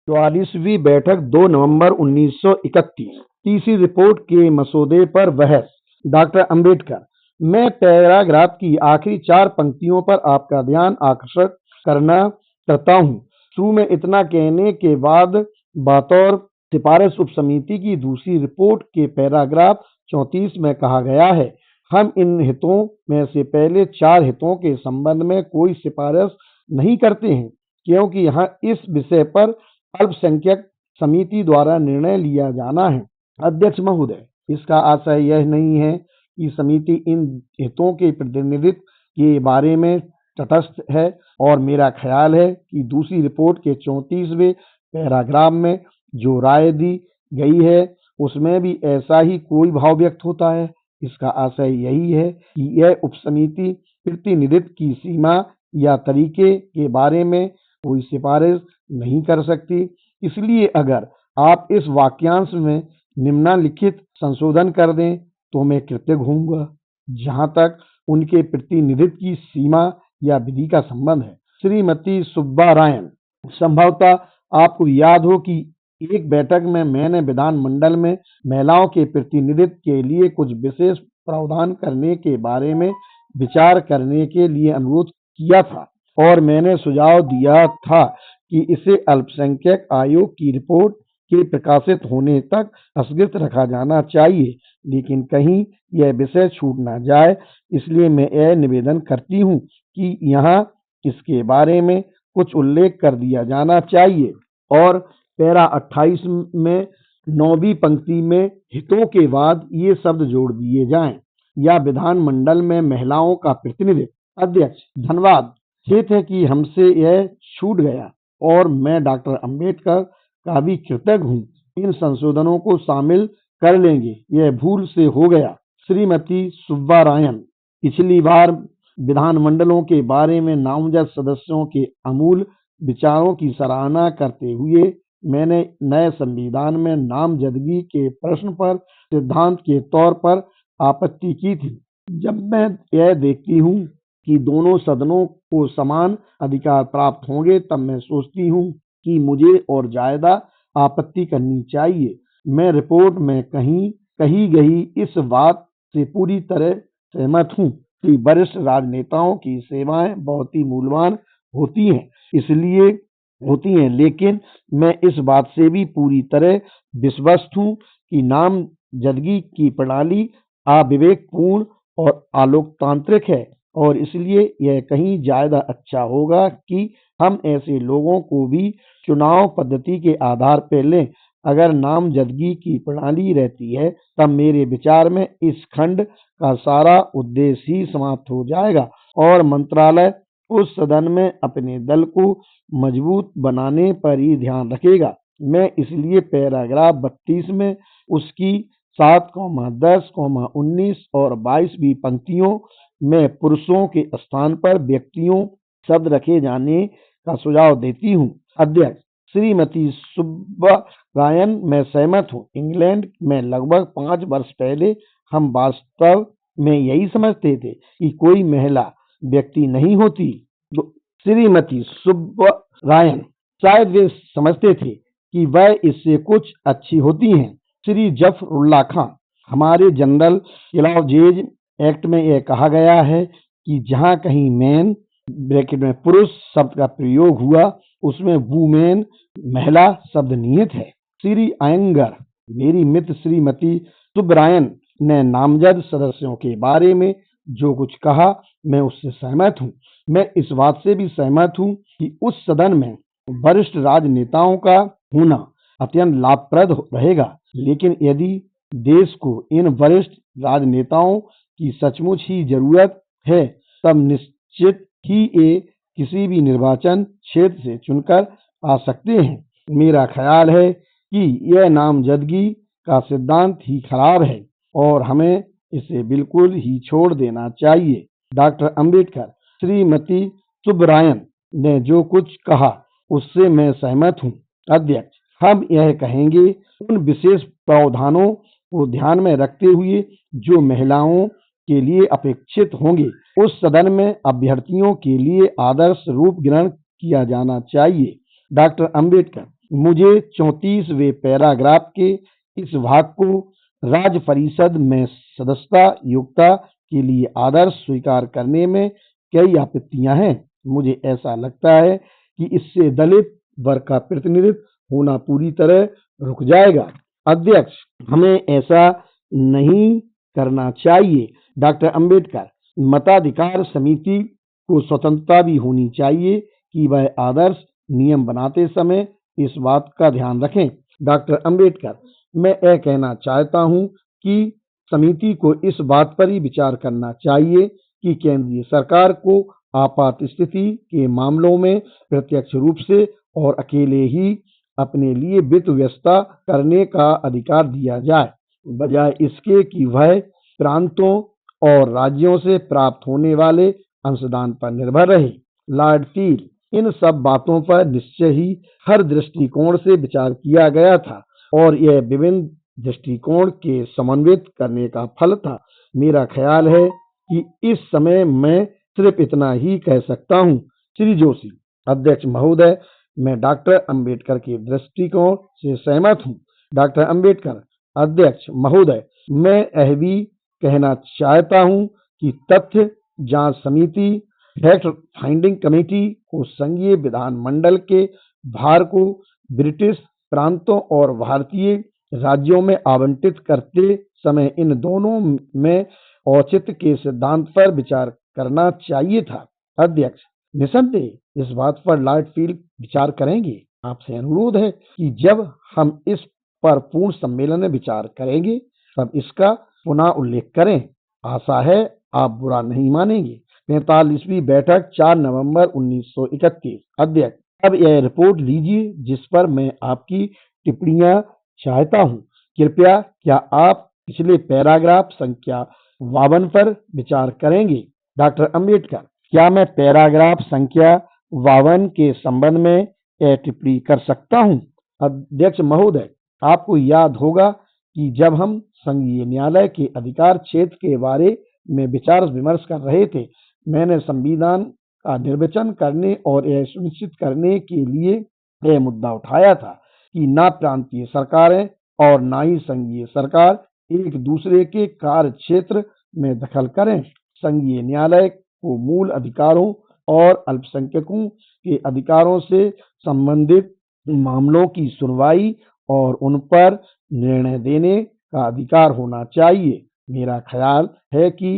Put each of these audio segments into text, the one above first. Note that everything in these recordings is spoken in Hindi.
44वीं बैठक 2 नवंबर 1931। तीसरी रिपोर्ट के मसौदे पर बहस। डॉक्टर अंबेडकर। मैं पैराग्राफ की आखिरी 4 पंक्तियों पर आपका ध्यान आकर्षित करना चाहता हूँ। शुरू में इतना कहने के बाद बतौर सिफारिश उप समिति की दूसरी रिपोर्ट के पैराग्राफ 34 में कहा गया है, हम इन हितों में से पहले 4 हितों के संबंध में कोई सिफारिश नहीं करते हैं, क्योंकि यहाँ इस विषय पर अल्पसंख्यक समिति द्वारा निर्णय लिया जाना है। अध्यक्ष महोदय, इसका आशय यह नहीं है कि समिति इन हितों के प्रतिनिधित्व के बारे में तटस्थ है, और मेरा ख्याल है कि दूसरी रिपोर्ट के 34वें पैराग्राफ में जो राय दी गई है उसमें भी ऐसा ही कोई भाव व्यक्त होता है। इसका आशय यही है कि यह उपसमिति प्रतिनिधित्व की सीमा या तरीके के बारे में कोई सिफारिश नहीं कर सकती। इसलिए अगर आप इस वाक्यांश में निम्नलिखित संशोधन कर दें तो मैं कृतज्ञ होऊंगा। जहां तक उनके प्रतिनिधित्व की सीमा या विधि का संबंध है, श्रीमती सुब्बारायन, संभवतः आपको याद हो कि एक बैठक में मैंने विधानमंडल में महिलाओं के प्रतिनिधित्व के लिए कुछ विशेष प्रावधान करने के बारे में विचार करने के लिए अनुरोध किया था, और मैंने सुझाव दिया था कि इसे अल्पसंख्यक आयोग की रिपोर्ट के प्रकाशित होने तक स्थगित रखा जाना चाहिए, लेकिन कहीं यह विषय छूट न जाए, इसलिए मैं यह निवेदन करती हूँ कि यहाँ इसके बारे में कुछ उल्लेख कर दिया जाना चाहिए। और पैरा 28 में 9वीं पंक्ति में हितों के बाद ये शब्द जोड़ दिए जाएं, या विधानमंडल में महिलाओं का प्रतिनिधित्व। अध्यक्ष, धन्यवाद। खेद है कि हमसे यह छूट गया, और मैं डॉक्टर अंबेडकर का भी कृतज्ञ हूँ। इन संशोधनों को शामिल कर लेंगे, यह भूल से हो गया। श्रीमती सुब्बारायन, पिछली बार विधानमंडलों के बारे में नामजद सदस्यों के अमूल विचारों की सराहना करते हुए मैंने नए संविधान में नामजदगी के प्रश्न पर सिद्धांत के तौर पर आपत्ति की थी। जब मैं यह देखती हूँ कि दोनों सदनों को समान अधिकार प्राप्त होंगे, तब मैं सोचती हूँ कि मुझे और ज्यादा आपत्ति करनी चाहिए। मैं रिपोर्ट में कही गई इस बात से पूरी तरह सहमत हूँ कि वरिष्ठ राजनेताओं की सेवाएं बहुत ही मूल्यवान होती हैं, लेकिन मैं इस बात से भी पूरी तरह विश्वस्त हूँ कि नामजदगी की प्रणाली अविवेकपूर्ण और अलोकतांत्रिक है, और इसलिए यह कहीं ज्यादा अच्छा होगा कि हम ऐसे लोगों को भी चुनाव पद्धति के आधार पर लें। अगर नामजदगी की प्रणाली रहती है, तब मेरे विचार में इस खंड का सारा उद्देश्य ही समाप्त हो जाएगा, और मंत्रालय उस सदन में अपने दल को मजबूत बनाने पर ही ध्यान रखेगा। मैं इसलिए पैराग्राफ 32 में उसकी 7, 10, 19 और 22वीं पंक्तियों में पुरुषों के स्थान पर व्यक्तियों शब्द रखे जाने का सुझाव देती हूँ। अध्यक्ष, श्रीमती सुब्बारायन, मैं सहमत हूँ। इंग्लैंड में लगभग 5 वर्ष पहले हम वास्तव में यही समझते थे कि कोई महिला व्यक्ति नहीं होती। श्रीमती सुब्बारायन, शायद वे समझते थे कि वह इससे कुछ अच्छी होती हैं। श्री जफरुल्लाह खां, हमारे जनरल इलाजेज एक्ट में यह कहा गया है कि जहाँ कहीं मैन ब्रैकेट में पुरुष शब्द का प्रयोग हुआ, उसमें वुमेन महिला शब्द निहित है। श्री अयंगर, मेरी मित्र श्रीमती सुब्बारायन ने नामजद सदस्यों के बारे में जो कुछ कहा, मैं उससे सहमत हूँ। मैं इस बात से भी सहमत हूँ कि उस सदन में वरिष्ठ राजनेताओं का होना अत्यंत लाभप्रद रहेगा, लेकिन यदि देश को इन वरिष्ठ राजनेताओं की सचमुच ही जरूरत है, तब निश्चित ही ये किसी भी निर्वाचन क्षेत्र से चुनकर आ सकते हैं। मेरा ख्याल है कि यह नामजदगी का सिद्धांत ही खराब है, और हमें इसे बिल्कुल ही छोड़ देना चाहिए। डॉक्टर अंबेडकर, श्रीमती सुब्बारायन ने जो कुछ कहा उससे मैं सहमत हूँ। अध्यक्ष, हम यह कहेंगे उन विशेष प्रावधानों को ध्यान में रखते हुए जो महिलाओं के लिए अपेक्षित होंगे, उस सदन में अभ्यर्थियों के लिए आदर्श रूप ग्रहण किया जाना चाहिए। डॉक्टर अंबेडकर, मुझे 34वें पैराग्राफ के इस भाग को राज्य परिषद में सदस्यता योग्यता के लिए आदर्श स्वीकार करने में कई आपत्तियां हैं। मुझे ऐसा लगता है कि इससे दलित वर्ग का प्रतिनिधित्व होना पूरी तरह रुक जाएगा। अध्यक्ष, हमें ऐसा नहीं करना चाहिए। डॉक्टर अंबेडकर, मताधिकार समिति को स्वतंत्रता भी होनी चाहिए कि वह आदर्श नियम बनाते समय इस बात का ध्यान रखें। डॉक्टर अंबेडकर, मैं यह कहना चाहता हूं कि समिति को इस बात पर ही विचार करना चाहिए कि केंद्रीय सरकार को आपात स्थिति के मामलों में प्रत्यक्ष रूप से और अकेले ही अपने लिए वित्त व्यवस्था करने का अधिकार दिया जाए, बजाय इसके कि वह प्रांतों और राज्यों से प्राप्त होने वाले अंशदान पर निर्भर रहे। लॉर्ड फील, इन सब बातों पर निश्चय ही हर दृष्टिकोण से विचार किया गया था और यह विभिन्न दृष्टिकोण के समन्वित करने का फल था। मेरा ख्याल है कि इस समय मैं सिर्फ इतना ही कह सकता हूँ। श्री जोशी। अध्यक्ष महोदय, मैं डॉक्टर अंबेडकर के दृष्टिकोण से सहमत हूँ। डॉक्टर अंबेडकर। अध्यक्ष महोदय, मैं यह भी कहना चाहता हूँ कि तथ्य जांच समिति फैक्ट फाइंडिंग कमेटी को संघीय विधानमंडल के भार को ब्रिटिश प्रांतों और भारतीय राज्यों में आवंटित करते समय इन दोनों में औचित्य के सिद्धांत पर विचार करना चाहिए था। अध्यक्ष, निसंदेह इस बात पर लॉर्ड फील विचार करेंगे। आपसे अनुरोध है कि जब हम इस पर पूर्ण सम्मेलन में विचार करेंगे तब इसका पुनः उल्लेख करें। आशा है आप बुरा नहीं मानेंगे। 45वीं बैठक 4 नवंबर 1931। अध्यक्ष, अब यह रिपोर्ट लीजिए जिस पर मैं आपकी टिप्पणियां चाहता हूं। कृपया क्या आप पिछले पैराग्राफ संख्या 52 पर विचार करेंगे। डॉक्टर अंबेडकर, क्या मैं पैराग्राफ संख्या 52 के संबंध में यह टिप्पणी कर सकता हूं। अध्यक्ष महोदय, आपको याद होगा कि जब हम संघीय न्यायालय के अधिकार क्षेत्र के बारे में विचार विमर्श कर रहे थे, मैंने संविधान का निर्वचन करने और यह सुनिश्चित करने के लिए यह मुद्दा उठाया था कि ना प्रांतीय सरकारें और ना ही संघीय सरकार एक दूसरे के कार्य क्षेत्र में दखल करें। संघीय न्यायालय को मूल अधिकारों और अल्पसंख्यकों के अधिकारों से संबंधित मामलों की सुनवाई और उन पर निर्णय देने का अधिकार होना चाहिए। मेरा ख्याल है कि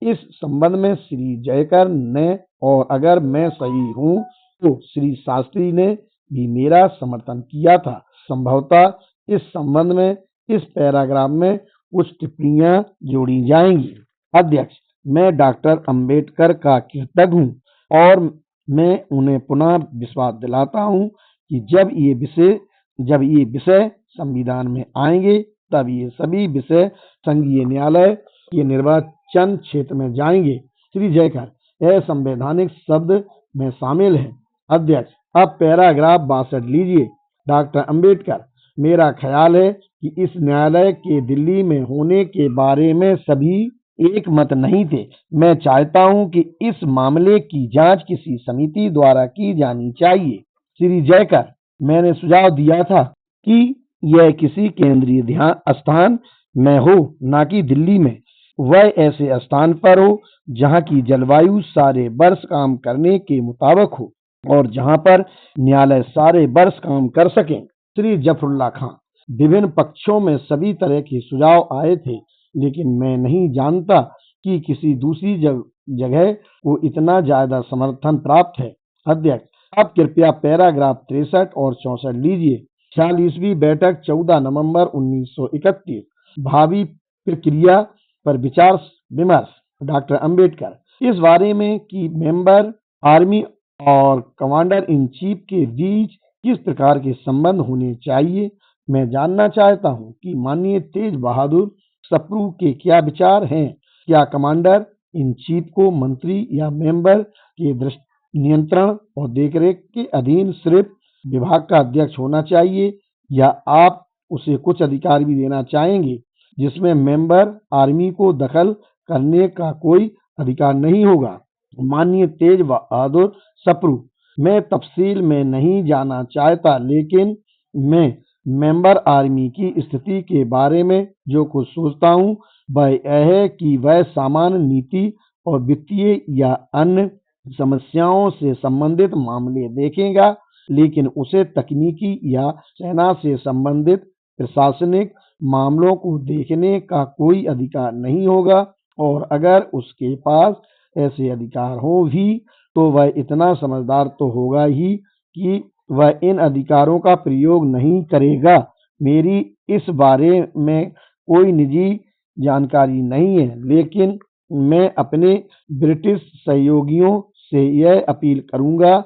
इस संबंध में श्री जयकर ने, और अगर मैं सही हूं तो श्री शास्त्री ने भी मेरा समर्थन किया था। संभवतः इस संबंध में इस पैराग्राफ में कुछ टिप्पणियां जोड़ी जाएंगी। अध्यक्ष, मैं डॉक्टर अंबेडकर का कृतज्ञ हूं और मैं उन्हें पुनः विश्वास दिलाता हूं कि जब ये विषय संविधान में आएंगे तब ये सभी विषय संघीय न्यायालय के निर्वाचन क्षेत्र में जाएंगे। श्री जयकर, यह संवैधानिक शब्द में शामिल है। अध्यक्ष, अब पैराग्राफ 62 लीजिए। डॉक्टर अंबेडकर, मेरा ख्याल है कि इस न्यायालय के दिल्ली में होने के बारे में सभी एक मत नहीं थे। मैं चाहता हूं कि इस मामले की जांच किसी समिति द्वारा की जानी चाहिए। श्री जयकर, मैंने सुझाव दिया था कि यह किसी केंद्रीय स्थान में हो, ना कि दिल्ली में। वह ऐसे स्थान पर हो जहां की जलवायु सारे वर्ष काम करने के मुताबिक हो और जहां पर न्यायालय सारे वर्ष काम कर सकें। श्री जफरुल्लाह खां, विभिन्न पक्षों में सभी तरह के सुझाव आए थे, लेकिन मैं नहीं जानता कि किसी दूसरी जगह को इतना ज्यादा समर्थन प्राप्त है। अध्यक्ष, आप कृपया पैराग्राफ 63 और 64 लीजिए। 46वीं बैठक 14 नवंबर 1931। भावी प्रक्रिया पर विचार विमर्श। डॉक्टर अंबेडकर, इस बारे में कि मेंबर आर्मी और कमांडर इन चीफ के बीच किस प्रकार के संबंध होने चाहिए, मैं जानना चाहता हूं कि माननीय तेज बहादुर सप्रू के क्या विचार हैं। क्या कमांडर इन चीफ को मंत्री या मेंबर के नियंत्रण और देखरेख के अधीन सिर्फ विभाग का अध्यक्ष होना चाहिए, या आप उसे कुछ अधिकार भी देना चाहेंगे जिसमें मेंबर आर्मी को दखल करने का कोई अधिकार नहीं होगा। माननीय तेज बहादुर सप्रू, मैं तफसील में नहीं जाना चाहता, लेकिन मैं मेंबर आर्मी की स्थिति के बारे में जो कुछ सोचता हूँ वह यह है कि वह सामान्य नीति और वित्तीय या अन्य समस्याओं से संबंधित मामले देखेगा, लेकिन उसे तकनीकी या सेना से संबंधित प्रशासनिक मामलों को देखने का कोई अधिकार नहीं होगा, और अगर उसके पास ऐसे अधिकार हो भी तो वह इतना समझदार तो होगा ही कि वह इन अधिकारों का प्रयोग नहीं करेगा। मेरी इस बारे में कोई निजी जानकारी नहीं है, लेकिन मैं अपने ब्रिटिश सहयोगियों से यह अपील करूंगा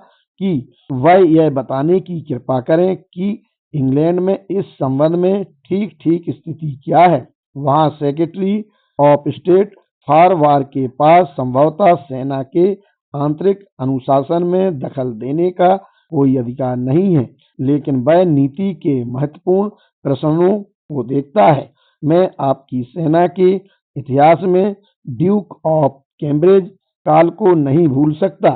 कि वह यह बताने की कृपा करें कि इंग्लैंड में इस संबंध में ठीक-ठीक स्थिति क्या है। वहां सेक्रेटरी ऑफ स्टेट फॉर वार के पास संभवतः सेना के आंतरिक अनुशासन में दखल देने का कोई अधिकार नहीं है, लेकिन वह नीति के महत्वपूर्ण प्रश्नों को देखता है। मैं आपकी सेना के इतिहास में ड्यूक ऑफ कैम्ब्रिज काल को नहीं भूल सकता।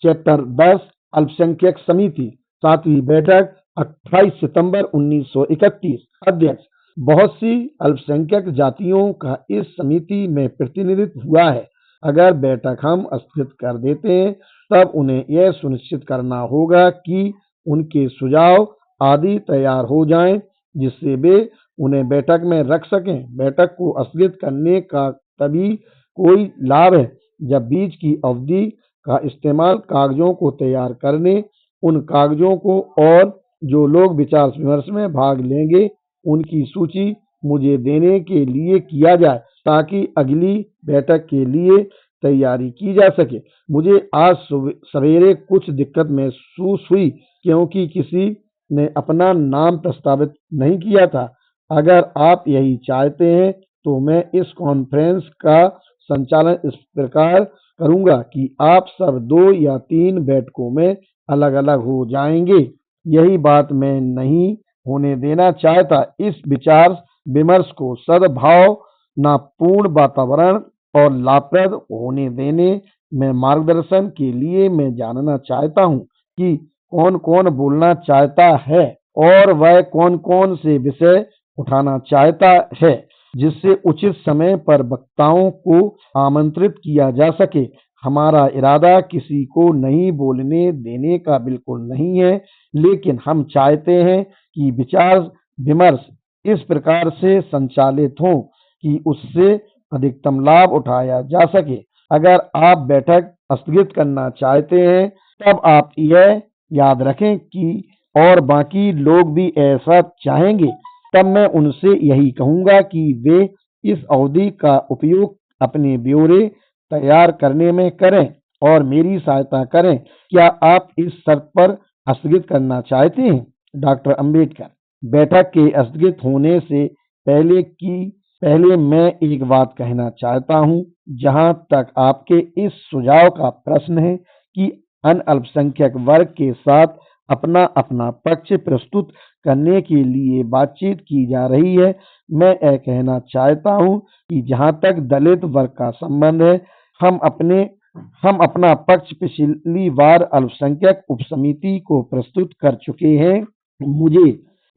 चैप्टर 10 अल्पसंख्यक समिति 7वीं बैठक 28 सितंबर 1931। अध्यक्ष, बहुत सी अल्पसंख्यक जातियों का इस समिति में प्रतिनिधित्व हुआ है। अगर बैठक हम स्थगित कर देते हैं तब उन्हें यह सुनिश्चित करना होगा कि उनके सुझाव आदि तैयार हो जाएं, जिससे वे उन्हें बैठक में रख सकें। बैठक को स्थगित करने का तभी कोई लाभ है जब बीच की अवधि का इस्तेमाल कागजों को तैयार करने, उन कागजों को और जो लोग विचार विमर्श में भाग लेंगे उनकी सूची मुझे देने के लिए किया जाए, ताकि अगली बैठक के लिए तैयारी की जा सके। मुझे आज सवेरे कुछ दिक्कत महसूस हुई क्योंकि किसी ने अपना नाम प्रस्तावित नहीं किया था। अगर आप यही चाहते हैं तो मैं इस कॉन्फ्रेंस का संचालन इस प्रकार करूंगा कि आप सब 2 या 3 बैठकों में अलग-अलग हो जाएंगे। यही बात मैं नहीं होने देना चाहता। इस विचार विमर्श को सद्भावनापूर्ण वातावरण और लाभप्रद होने देने में मार्गदर्शन के लिए मैं जानना चाहता हूँ कि कौन-कौन बोलना चाहता है और वह कौन-कौन से विषय उठाना चाहता है, जिससे उचित समय पर वक्ताओं को आमंत्रित किया जा सके। हमारा इरादा किसी को नहीं बोलने देने का बिल्कुल नहीं है, लेकिन हम चाहते हैं कि विचार विमर्श इस प्रकार से संचालित हो कि उससे अधिकतम लाभ उठाया जा सके। अगर आप बैठक स्थगित करना चाहते हैं तब आप यह याद रखें कि और बाकी लोग भी ऐसा चाहेंगे, तब मैं उनसे यही कहूंगा कि वे इस अवधि का उपयोग अपने ब्यौरे तैयार करने में करें और मेरी सहायता करें। क्या आप इस शर्त पर स्थगित करना चाहते हैं? डॉक्टर अंबेडकर। बैठक के स्थगित होने से पहले मैं एक बात कहना चाहता हूं। जहां तक आपके इस सुझाव का प्रश्न है कि अन्य अल्पसंख्यक वर्ग के साथ अपना अपना पक्ष प्रस्तुत करने के लिए बातचीत की जा रही है, मैं यह कहना चाहता हूं कि जहां तक दलित वर्ग का संबंध है, हम अपना पक्ष पिछली बार अल्पसंख्यक उपसमिति को प्रस्तुत कर चुके हैं। मुझे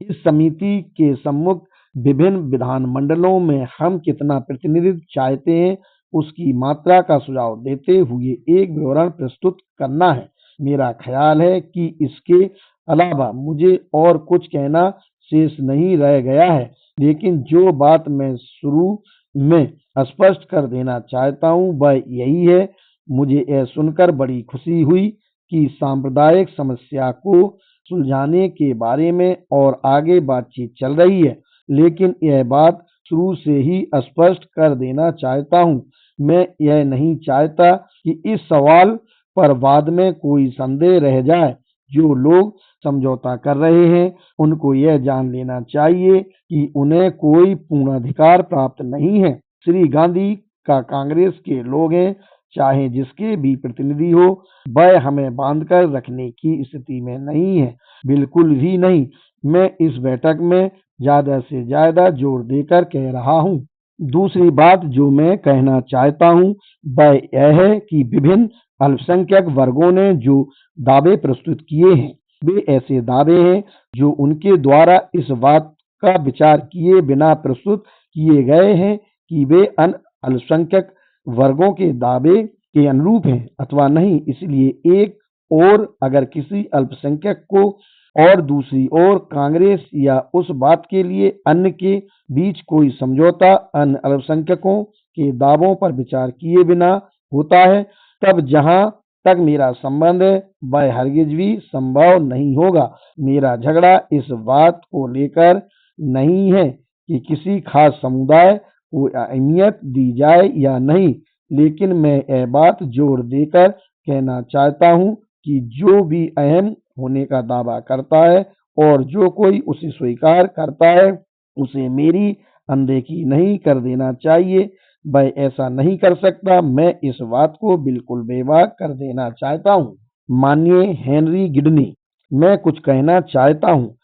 इस समिति के सम्मुख विभिन्न विधानमंडलों में हम कितना प्रतिनिधित्व चाहते हैं उसकी मात्रा का सुझाव देते हुए एक विवरण प्रस्तुत करना है। मेरा ख्याल है कि इसके अलावा मुझे और कुछ कहना शेष नहीं रह गया है, लेकिन जो बात मैं शुरू में स्पष्ट कर देना चाहता हूँ वह यही है। मुझे यह सुनकर बड़ी खुशी हुई कि सांप्रदायिक समस्या को सुलझाने के बारे में और आगे बातचीत चल रही है, लेकिन यह बात शुरू से ही स्पष्ट कर देना चाहता हूँ। मैं यह नहीं चाहता कि इस सवाल पर बाद में कोई संदेह रह जाए। जो लोग समझौता कर रहे हैं उनको यह जान लेना चाहिए कि उन्हें कोई पूर्णाधिकार प्राप्त नहीं है। श्री गांधी का कांग्रेस के लोग हैं, चाहे जिसके भी प्रतिनिधि हो, वह हमें बांधकर रखने की स्थिति में नहीं है, बिल्कुल भी नहीं। मैं इस बैठक में ज्यादा से ज्यादा जोर देकर कह रहा हूँ। दूसरी बात जो मैं कहना चाहता हूँ वह यह है कि विभिन्न अल्पसंख्यक वर्गों ने जो दावे प्रस्तुत किए हैं वे ऐसे दावे हैं जो उनके द्वारा इस बात का विचार किए बिना प्रस्तुत किए गए हैं कि वे अन्य अल्पसंख्यक वर्गों के दावे के अनुरूप हैं अथवा नहीं। इसलिए एक और अगर किसी अल्पसंख्यक को और दूसरी ओर कांग्रेस या उस बात के लिए अन्य के बीच कोई समझौता अन्य अल्पसंख्यकों के दावों पर विचार किए बिना होता है, तब जहां तक मेरा संबंध है वह हरगिज भी संभव नहीं होगा। मेरा झगड़ा इस बात को लेकर नहीं है कि किसी खास समुदाय को अहमियत दी जाए या नहीं, लेकिन मैं यह बात जोर देकर कहना चाहता हूं कि जो भी अहम होने का दावा करता है और जो कोई उसे स्वीकार करता है, उसे मेरी अनदेखी नहीं कर देना चाहिए। वह ऐसा नहीं कर सकता। मैं इस बात को बिल्कुल बेबाक कर देना चाहता हूँ। माननीय हेनरी गिडनी, मैं कुछ कहना चाहता हूँ।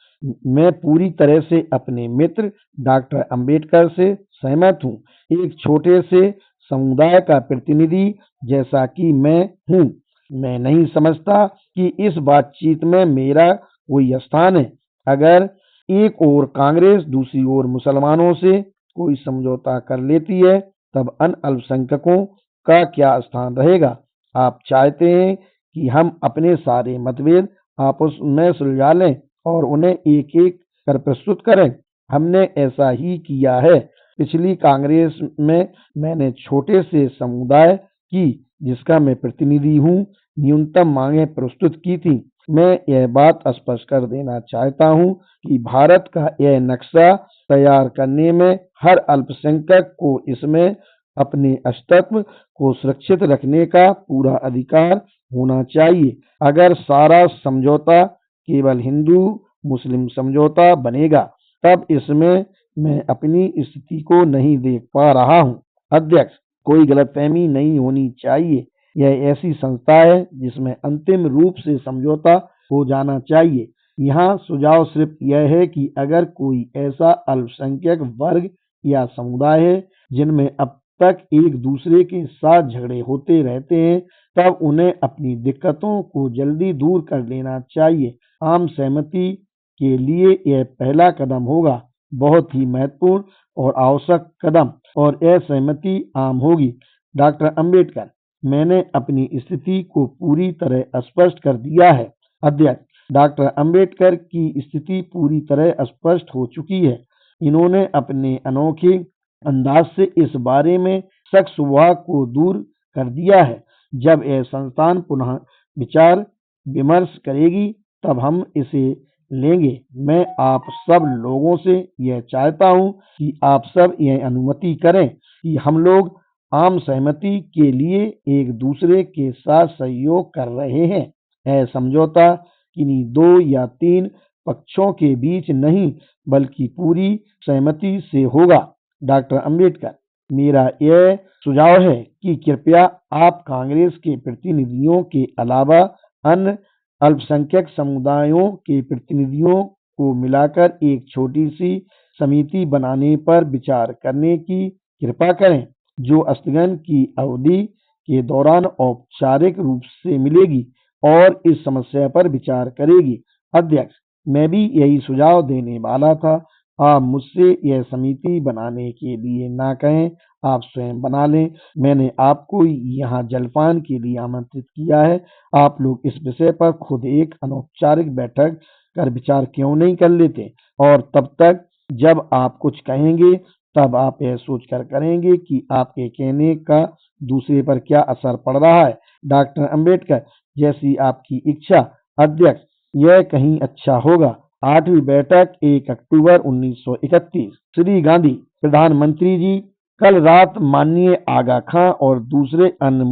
मैं पूरी तरह से अपने मित्र डॉक्टर अंबेडकर से सहमत हूँ। एक छोटे से समुदाय का प्रतिनिधि जैसा कि मैं हूँ, मैं नहीं समझता कि इस बातचीत में मेरा कोई स्थान है। अगर एक ओर कांग्रेस दूसरी ओर मुसलमानों से कोई समझौता कर लेती है, तब अन्य अल्पसंख्यकों का क्या स्थान रहेगा? आप चाहते हैं कि हम अपने सारे मतभेद आपस में सुलझा लें और उन्हें एक एक कर प्रस्तुत करें। हमने ऐसा ही किया है। पिछली कांग्रेस में मैंने छोटे से समुदाय की, जिसका मैं प्रतिनिधि हूँ, न्यूनतम मांगें प्रस्तुत की थी। मैं यह बात स्पष्ट कर देना चाहता हूँ कि भारत का यह नक्शा तैयार करने में हर अल्पसंख्यक को इसमें अपने अस्तित्व को सुरक्षित रखने का पूरा अधिकार होना चाहिए। अगर सारा समझौता केवल हिंदू मुस्लिम समझौता बनेगा, तब इसमें मैं अपनी स्थिति को नहीं देख पा रहा हूँ। अध्यक्ष, कोई गलतफहमी नहीं होनी चाहिए। यह ऐसी संस्था है जिसमें अंतिम रूप से समझौता हो जाना चाहिए। यहाँ सुझाव सिर्फ यह है कि अगर कोई ऐसा अल्पसंख्यक वर्ग या समुदाय है जिनमें अब तक एक दूसरे के साथ झगड़े होते रहते हैं, तब उन्हें अपनी दिक्कतों को जल्दी दूर कर लेना चाहिए। आम सहमति के लिए यह पहला कदम होगा, बहुत ही महत्वपूर्ण और आवश्यक कदम, और यह सहमति आम होगी। डॉक्टर अंबेडकर, मैंने अपनी स्थिति को पूरी तरह स्पष्ट कर दिया है। अध्यक्ष, डॉक्टर अंबेडकर की स्थिति पूरी तरह स्पष्ट हो चुकी है। इन्होंने अपने अनोखे अंदाज से इस बारे में शक शुबा को दूर कर दिया है। जब यह संस्थान पुनः विचार विमर्श करेगी, तब हम इसे लेंगे। मैं आप सब लोगों से यह चाहता हूं कि आप सब यह अनुमति करें कि हम लोग आम सहमति के लिए एक दूसरे के साथ सहयोग कर रहे हैं। यह समझौता किन्हीं 2 या 3 पक्षों के बीच नहीं, बल्कि पूरी सहमति से होगा। डॉक्टर अंबेडकर, मेरा यह सुझाव है कि कृपया आप कांग्रेस के प्रतिनिधियों के अलावा अन्य अल्पसंख्यक समुदायों के प्रतिनिधियों को मिलाकर एक छोटी सी समिति बनाने पर विचार करने की कृपा करें, जो स्थगन की अवधि के दौरान औपचारिक रूप से मिलेगी और इस समस्या पर विचार करेगी। अध्यक्ष, मैं भी यही सुझाव देने वाला था। आप मुझसे यह समिति बनाने के लिए ना कहें, आप स्वयं बना लें। मैंने आपको यहाँ जलपान के लिए आमंत्रित किया है। आप लोग इस विषय पर खुद एक अनौपचारिक बैठक कर विचार क्यों नहीं कर लेते? और तब तक जब आप कुछ कहेंगे, तब आप यह सोचकर करेंगे कि आपके कहने का दूसरे पर क्या असर पड़ रहा है। डॉक्टर अंबेडकर, जैसी आपकी इच्छा। अध्यक्ष, यह कहीं अच्छा होगा। 8वीं बैठक 1 अक्टूबर 1931। श्री गांधी, प्रधानमंत्री जी, कल रात माननीय आगा खां और दूसरे अन्य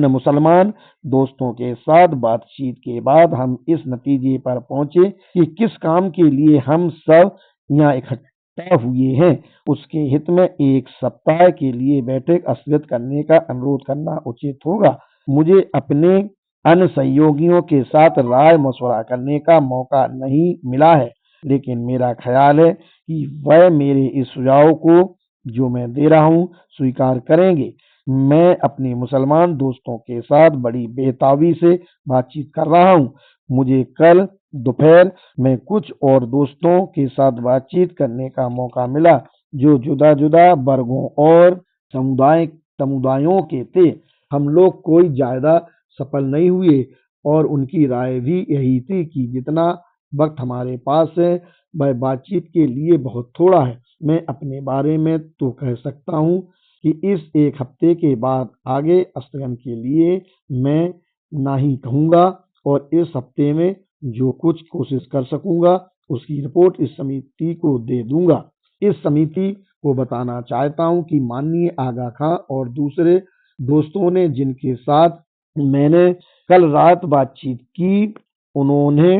मुसलमान दोस्तों के साथ बातचीत के बाद हम इस नतीजे पर पहुंचे कि किस काम के लिए हम सब यहाँ इकट्ठा हुए हैं, उसके हित में एक सप्ताह के लिए बैठक स्थगित करने का अनुरोध करना उचित होगा। मुझे अपने अन्य सहयोगियों के साथ राय मशवरा करने का मौका नहीं मिला है, लेकिन मेरा ख्याल है कि वह मेरे इस सुझाव को, जो मैं दे रहा हूँ, स्वीकार करेंगे। मैं अपने मुसलमान दोस्तों के साथ बड़ी बेताबी से बातचीत कर रहा हूँ। मुझे कल दोपहर में कुछ और दोस्तों के साथ बातचीत करने का मौका मिला जो जुदा-जुदा वर्गों और समुदायों के थे। हम लोग कोई ज़्यादा सफल नहीं हुए और उनकी राय भी यही थी कि जितना वक्त हमारे पास है वह बातचीत के लिए बहुत थोड़ा है। मैं अपने बारे में तो कह सकता हूँ कि इस एक हफ्ते के बाद आगे स्थगन के लिए मैं ना ही कहूँगा और इस हफ्ते में जो कुछ कोशिश कर सकूँगा उसकी रिपोर्ट इस समिति को दे दूँगा। इस समिति को बताना चाहता हूँ कि माननीय आगा खां और दूसरे दोस्तों ने जिनके साथ मैंने कल रात बातचीत की, उन्होंने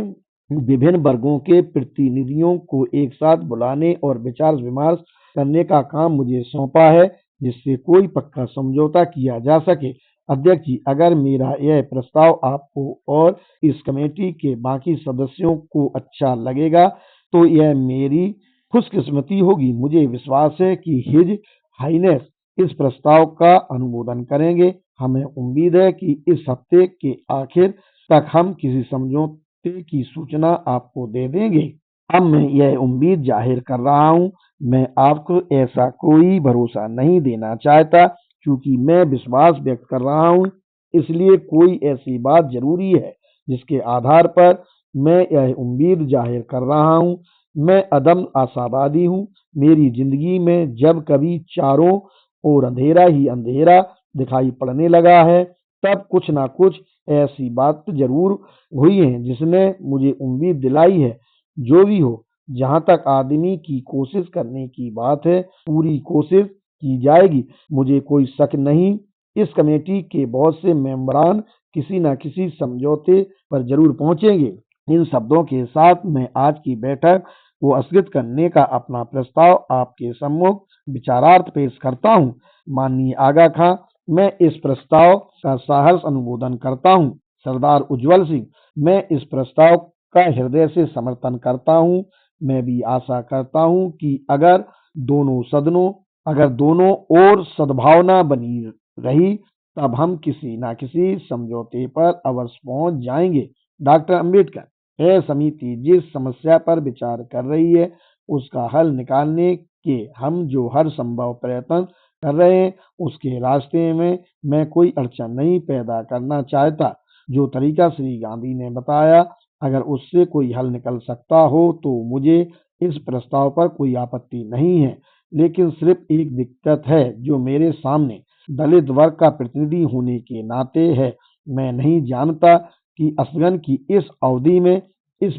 विभिन्न वर्गों के प्रतिनिधियों को एक साथ बुलाने और विचार विमर्श करने का काम मुझे सौंपा है, जिससे कोई पक्का समझौता किया जा सके। अध्यक्ष जी, अगर मेरा यह प्रस्ताव आपको और इस कमेटी के बाकी सदस्यों को अच्छा लगेगा तो यह मेरी खुशकिस्मती होगी। मुझे विश्वास है कि हिज हाइनेस इस प्रस्ताव का अनुमोदन करेंगे। हमें उम्मीद है कि इस हफ्ते के आखिर तक हम किसी समझौते की सूचना आपको दे देंगे। अब मैं यह उम्मीद जाहिर कर रहा हूँ, मैं आपको ऐसा कोई भरोसा नहीं देना चाहता, क्योंकि मैं विश्वास व्यक्त कर रहा हूँ, इसलिए कोई ऐसी बात जरूरी है जिसके आधार पर मैं यह उम्मीद जाहिर कर रहा हूँ। मैं अदम आशावादी हूँ। मेरी जिंदगी में जब कभी चारों ओर अंधेरा ही अंधेरा दिखाई पड़ने लगा है, तब कुछ ना कुछ ऐसी बात जरूर हुई है जिसने मुझे उम्मीद दिलाई है। जो भी हो, जहाँ तक आदमी की कोशिश करने की बात है, पूरी कोशिश की जाएगी। मुझे कोई शक नहीं, इस कमेटी के बहुत से मेंबरान किसी न किसी समझौते पर जरूर पहुंचेंगे। इन शब्दों के साथ मैं आज की बैठक को स्थगित करने का अपना प्रस्ताव आपके सम्मुख विचारार्थ पेश करता हूँ। माननीय आगा खां, मैं इस प्रस्ताव का सहर्ष अनुमोदन करता हूँ। सरदार उज्ज्वल सिंह, मैं इस प्रस्ताव का हृदय से समर्थन करता हूँ। मैं भी आशा करता हूँ कि अगर दोनों ओर सद्भावना बनी रही, तब हम किसी न किसी समझौते पर अवश्य पहुंच जाएंगे। डॉक्टर अंबेडकर, यह समिति जिस समस्या पर विचार कर रही है, उसका हल निकालने के हम जो हर संभव प्रयत्न कर रहे हैं, उसके रास्ते में मैं कोई अड़चन नहीं पैदा करना चाहता। जो तरीका श्री गांधी ने बताया, अगर उससे कोई हल निकल सकता हो तो मुझे इस प्रस्ताव पर कोई आपत्ति नहीं है। लेकिन सिर्फ एक दिक्कत है जो मेरे सामने दलित वर्ग का प्रतिनिधि होने के नाते है। मैं नहीं जानता कि स्थगन की इस अवधि में इस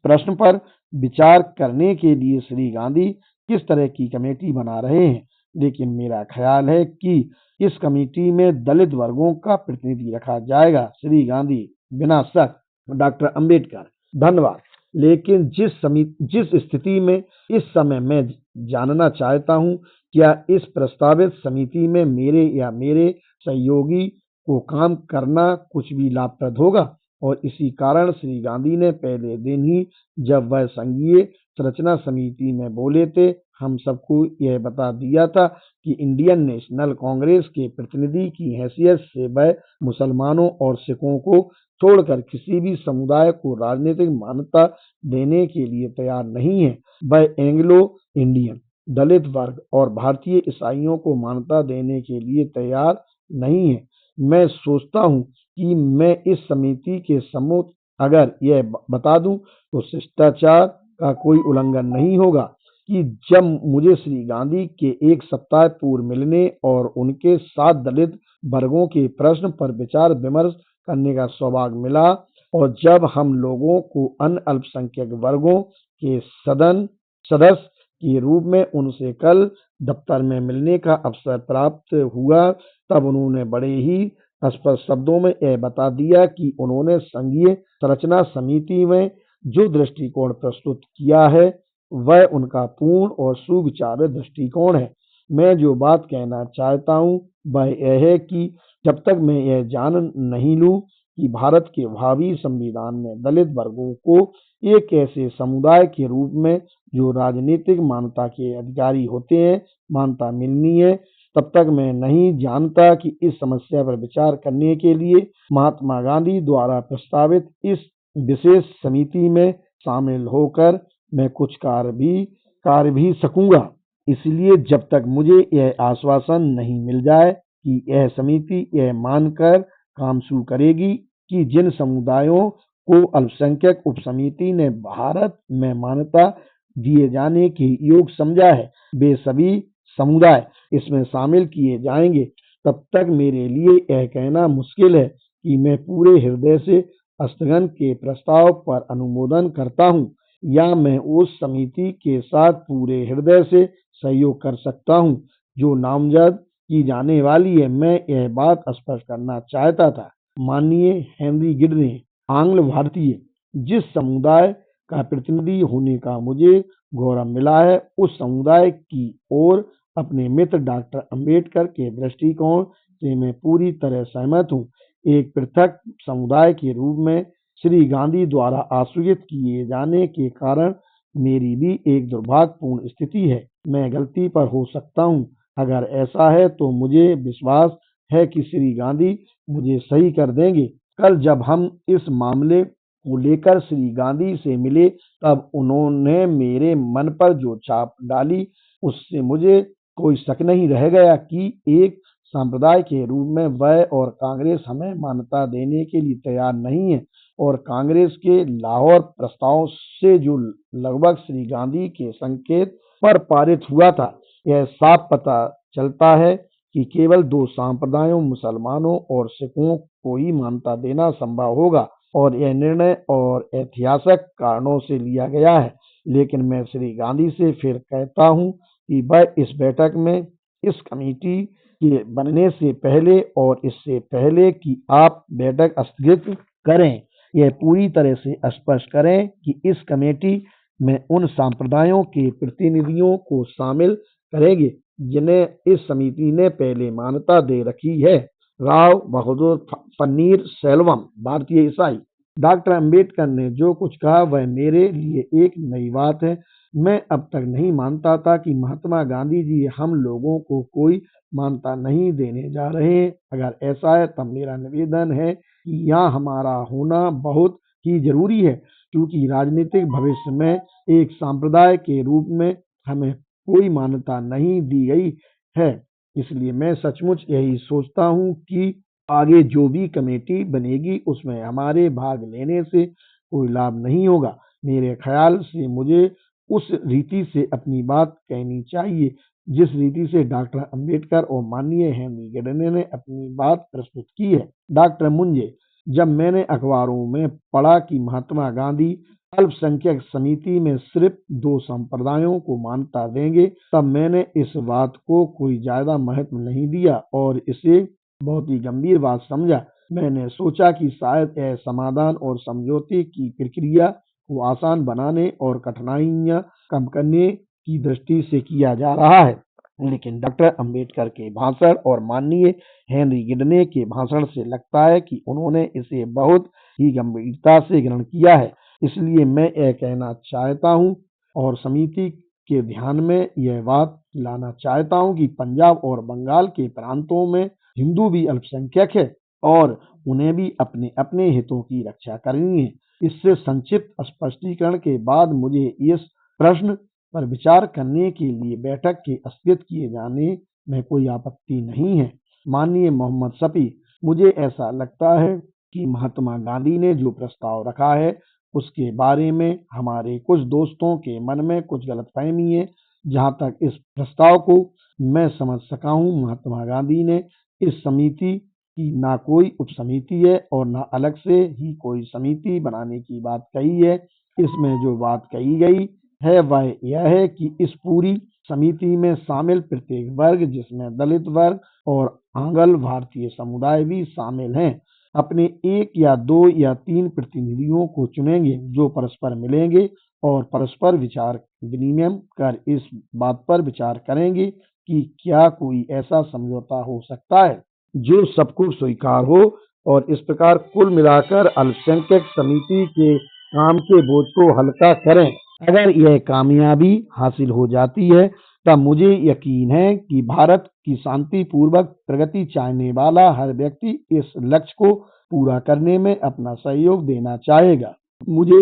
प्रश्न पर विचार करने के लिए श्री गांधी किस तरह की कमेटी बना रहे हैं, लेकिन मेरा ख्याल है कि इस कमेटी में दलित वर्गों का प्रतिनिधि रखा जाएगा। श्री गांधी, बिना शक। डॉक्टर अंबेडकर, धन्यवाद। लेकिन जिस स्थिति में इस समय मैं जानना चाहता हूँ, क्या इस प्रस्तावित समिति में मेरे या मेरे सहयोगी को काम करना कुछ भी लाभप्रद होगा? और इसी कारण श्री गांधी ने पहले दिन ही जब वह संघीय संरचना समिति में बोले थे, हम सबको यह बता दिया था कि इंडियन नेशनल कांग्रेस के प्रतिनिधि की हैसियत से वह मुसलमानों और सिखों को छोड़कर किसी भी समुदाय को राजनीतिक मान्यता देने के लिए तैयार नहीं है। वह एंग्लो इंडियन, दलित वर्ग और भारतीय ईसाइयों को मान्यता देने के लिए तैयार नहीं है। मैं सोचता हूँ कि मैं इस समिति के सम्मुख अगर यह बता दूं तो शिष्टाचार का कोई उल्लंघन नहीं होगा कि जब मुझे श्री गांधी के एक सप्ताह पूर्व मिलने और उनके साथ दलित वर्गों के प्रश्न पर विचार विमर्श करने का सौभाग्य मिला, और जब हम लोगों को अन्य अल्पसंख्यक वर्गों के सदस्य के रूप में उनसे कल दफ्तर में मिलने का अवसर प्राप्त हुआ, तब उन्होंने बड़े ही स्पष्ट शब्दों में यह बता दिया कि उन्होंने संघीय संरचना समिति में जो दृष्टिकोण प्रस्तुत किया है, वह उनका पूर्ण और सुविचारित दृष्टिकोण है। मैं जो बात कहना चाहता हूँ वह यह है कि जब तक मैं यह जान नहीं लूँ कि भारत के भावी संविधान में दलित वर्गों को एक ऐसे समुदाय के रूप में जो राजनीतिक मान्यता के अधिकारी होते हैं, मान्यता मिलनी है, तब तक मैं नहीं जानता कि इस समस्या पर विचार करने के लिए महात्मा गांधी द्वारा प्रस्तावित इस विशेष समिति में शामिल होकर मैं कुछ कार्य भी सकूंगा। इसलिए जब तक मुझे यह आश्वासन नहीं मिल जाए कि यह समिति यह मानकर काम शुरू करेगी कि जिन समुदायों को अल्पसंख्यक उपसमिति ने भारत में मान्यता दिए जाने के योग्य समझा है, वे सभी समुदाय इसमें शामिल किए जाएंगे, तब तक मेरे लिए यह कहना मुश्किल है कि मैं पूरे हृदय से स्थगन के प्रस्ताव पर अनुमोदन करता हूँ या मैं उस समिति के साथ पूरे हृदय से सहयोग कर सकता हूँ जो नामजद की जाने वाली है। मैं यह बात स्पष्ट करना चाहता था। माननीय हेनरी गिडने, आंग्ल भारतीय, जिस समुदाय का प्रतिनिधि होने का मुझे गौरव मिला है, उस समुदाय की ओर अपने मित्र डॉक्टर अंबेडकर के दृष्टिकोण से मैं पूरी तरह सहमत हूँ। एक पृथक समुदाय के रूप में श्री गांधी द्वारा आसूचित किए जाने के कारण मेरी भी एक दुर्भाग्यपूर्ण स्थिति है। मैं गलती पर हो सकता हूँ। अगर ऐसा है तो मुझे विश्वास है कि श्री गांधी मुझे सही कर देंगे। कल जब हम इस मामले को लेकर श्री गांधी से मिले तब उन्होंने मेरे मन पर जो छाप डाली उससे मुझे कोई शक नहीं रह गया कि एक सांप्रदाय के रूप में वह और कांग्रेस हमें मान्यता देने के लिए तैयार नहीं है और कांग्रेस के लाहौर प्रस्ताव से जो लगभग श्री गांधी के संकेत पर पारित हुआ था, यह साफ पता चलता है कि केवल दो संप्रदायों मुसलमानों और सिखों को ही मान्यता देना संभव होगा और यह निर्णय और ऐतिहासिक कारणों से लिया गया है। लेकिन मैं श्री गांधी से फिर कहता हूँ कि वह इस बैठक में इस कमेटी के बनने से पहले और इससे पहले कि आप बैठक स्थगित करें, यह पूरी तरह से स्पष्ट करें कि इस कमेटी में उन संप्रदायों के प्रतिनिधियों को शामिल करेंगे जिन्हें इस समिति ने पहले मान्यता दे रखी है। राव बहादुर पन्नीर सेल्वम, भारतीय ईसाई। डॉक्टर अंबेडकर ने जो कुछ कहा वह मेरे लिए एक नई बात है। मैं अब तक नहीं मानता था कि महात्मा गांधी जी हम लोगों को कोई मान्यता नहीं देने जा रहे हैं। अगर ऐसा है तब मेरा निवेदन है कि यहाँ हमारा होना बहुत ही जरूरी है, क्योंकि राजनीतिक भविष्य में एक सांप्रदाय के रूप में हमें कोई मान्यता नहीं दी गई है। इसलिए मैं सचमुच यही सोचता हूँ कि आगे जो भी कमेटी बनेगी उसमें हमारे भाग लेने से कोई लाभ नहीं होगा। मेरे ख्याल से मुझे उस रीति से अपनी बात कहनी चाहिए जिस रीति से डॉक्टर अंबेडकर और माननीय हेनरी गिडने ने अपनी बात प्रस्तुत की है। डॉक्टर मुंजे, जब मैंने अखबारों में पढ़ा कि महात्मा गांधी अल्पसंख्यक समिति में सिर्फ दो संप्रदायों को मान्यता देंगे, तब मैंने इस बात को कोई ज्यादा महत्व नहीं दिया और इसे बहुत ही गंभीर बात समझा। मैंने सोचा कि शायद यह समाधान और समझौते की प्रक्रिया को आसान बनाने और कठिनाइयां कम करने की दृष्टि से किया जा रहा है, लेकिन डॉक्टर अंबेडकर के भाषण और माननीय हेनरी गिडने के भाषण से लगता है कि उन्होंने इसे बहुत ही गंभीरता से ग्रहण किया है। इसलिए मैं यह कहना चाहता हूँ और समिति के ध्यान में यह बात लाना चाहता हूँ कि पंजाब और बंगाल के प्रांतों में हिंदू भी अल्पसंख्यक है और उन्हें भी अपने अपने हितों की रक्षा करनी है। इससे संक्षिप्त स्पष्टीकरण के बाद मुझे इस प्रश्न पर विचार करने के लिए बैठक के स्थगित किए जाने में कोई आपत्ति नहीं है। माननीय मोहम्मद शफी, मुझे ऐसा लगता है कि महात्मा गांधी ने जो प्रस्ताव रखा है उसके बारे में हमारे कुछ दोस्तों के मन में कुछ गलतफहमी है। जहां तक इस प्रस्ताव को मैं समझ सका हूं, महात्मा गांधी ने इस समिति की ना कोई उपसमिति है और ना अलग से ही कोई समिति बनाने की बात कही है। इसमें जो बात कही गई है वह यह है कि इस पूरी समिति में शामिल प्रत्येक वर्ग, जिसमें दलित वर्ग और आंग्ल भारतीय समुदाय भी शामिल हैं, अपने एक या दो या तीन प्रतिनिधियों को चुनेंगे जो परस्पर मिलेंगे और परस्पर विचार विनिमय कर इस बात पर विचार करेंगे कि क्या कोई ऐसा समझौता हो सकता है जो सबको स्वीकार हो और इस प्रकार कुल मिलाकर अल्पसंख्यक समिति के काम के बोझ को हल्का करें। अगर यह कामयाबी हासिल हो जाती है तब मुझे यकीन है कि भारत की शांतिपूर्वक प्रगति चाहने वाला हर व्यक्ति इस लक्ष्य को पूरा करने में अपना सहयोग देना चाहेगा। मुझे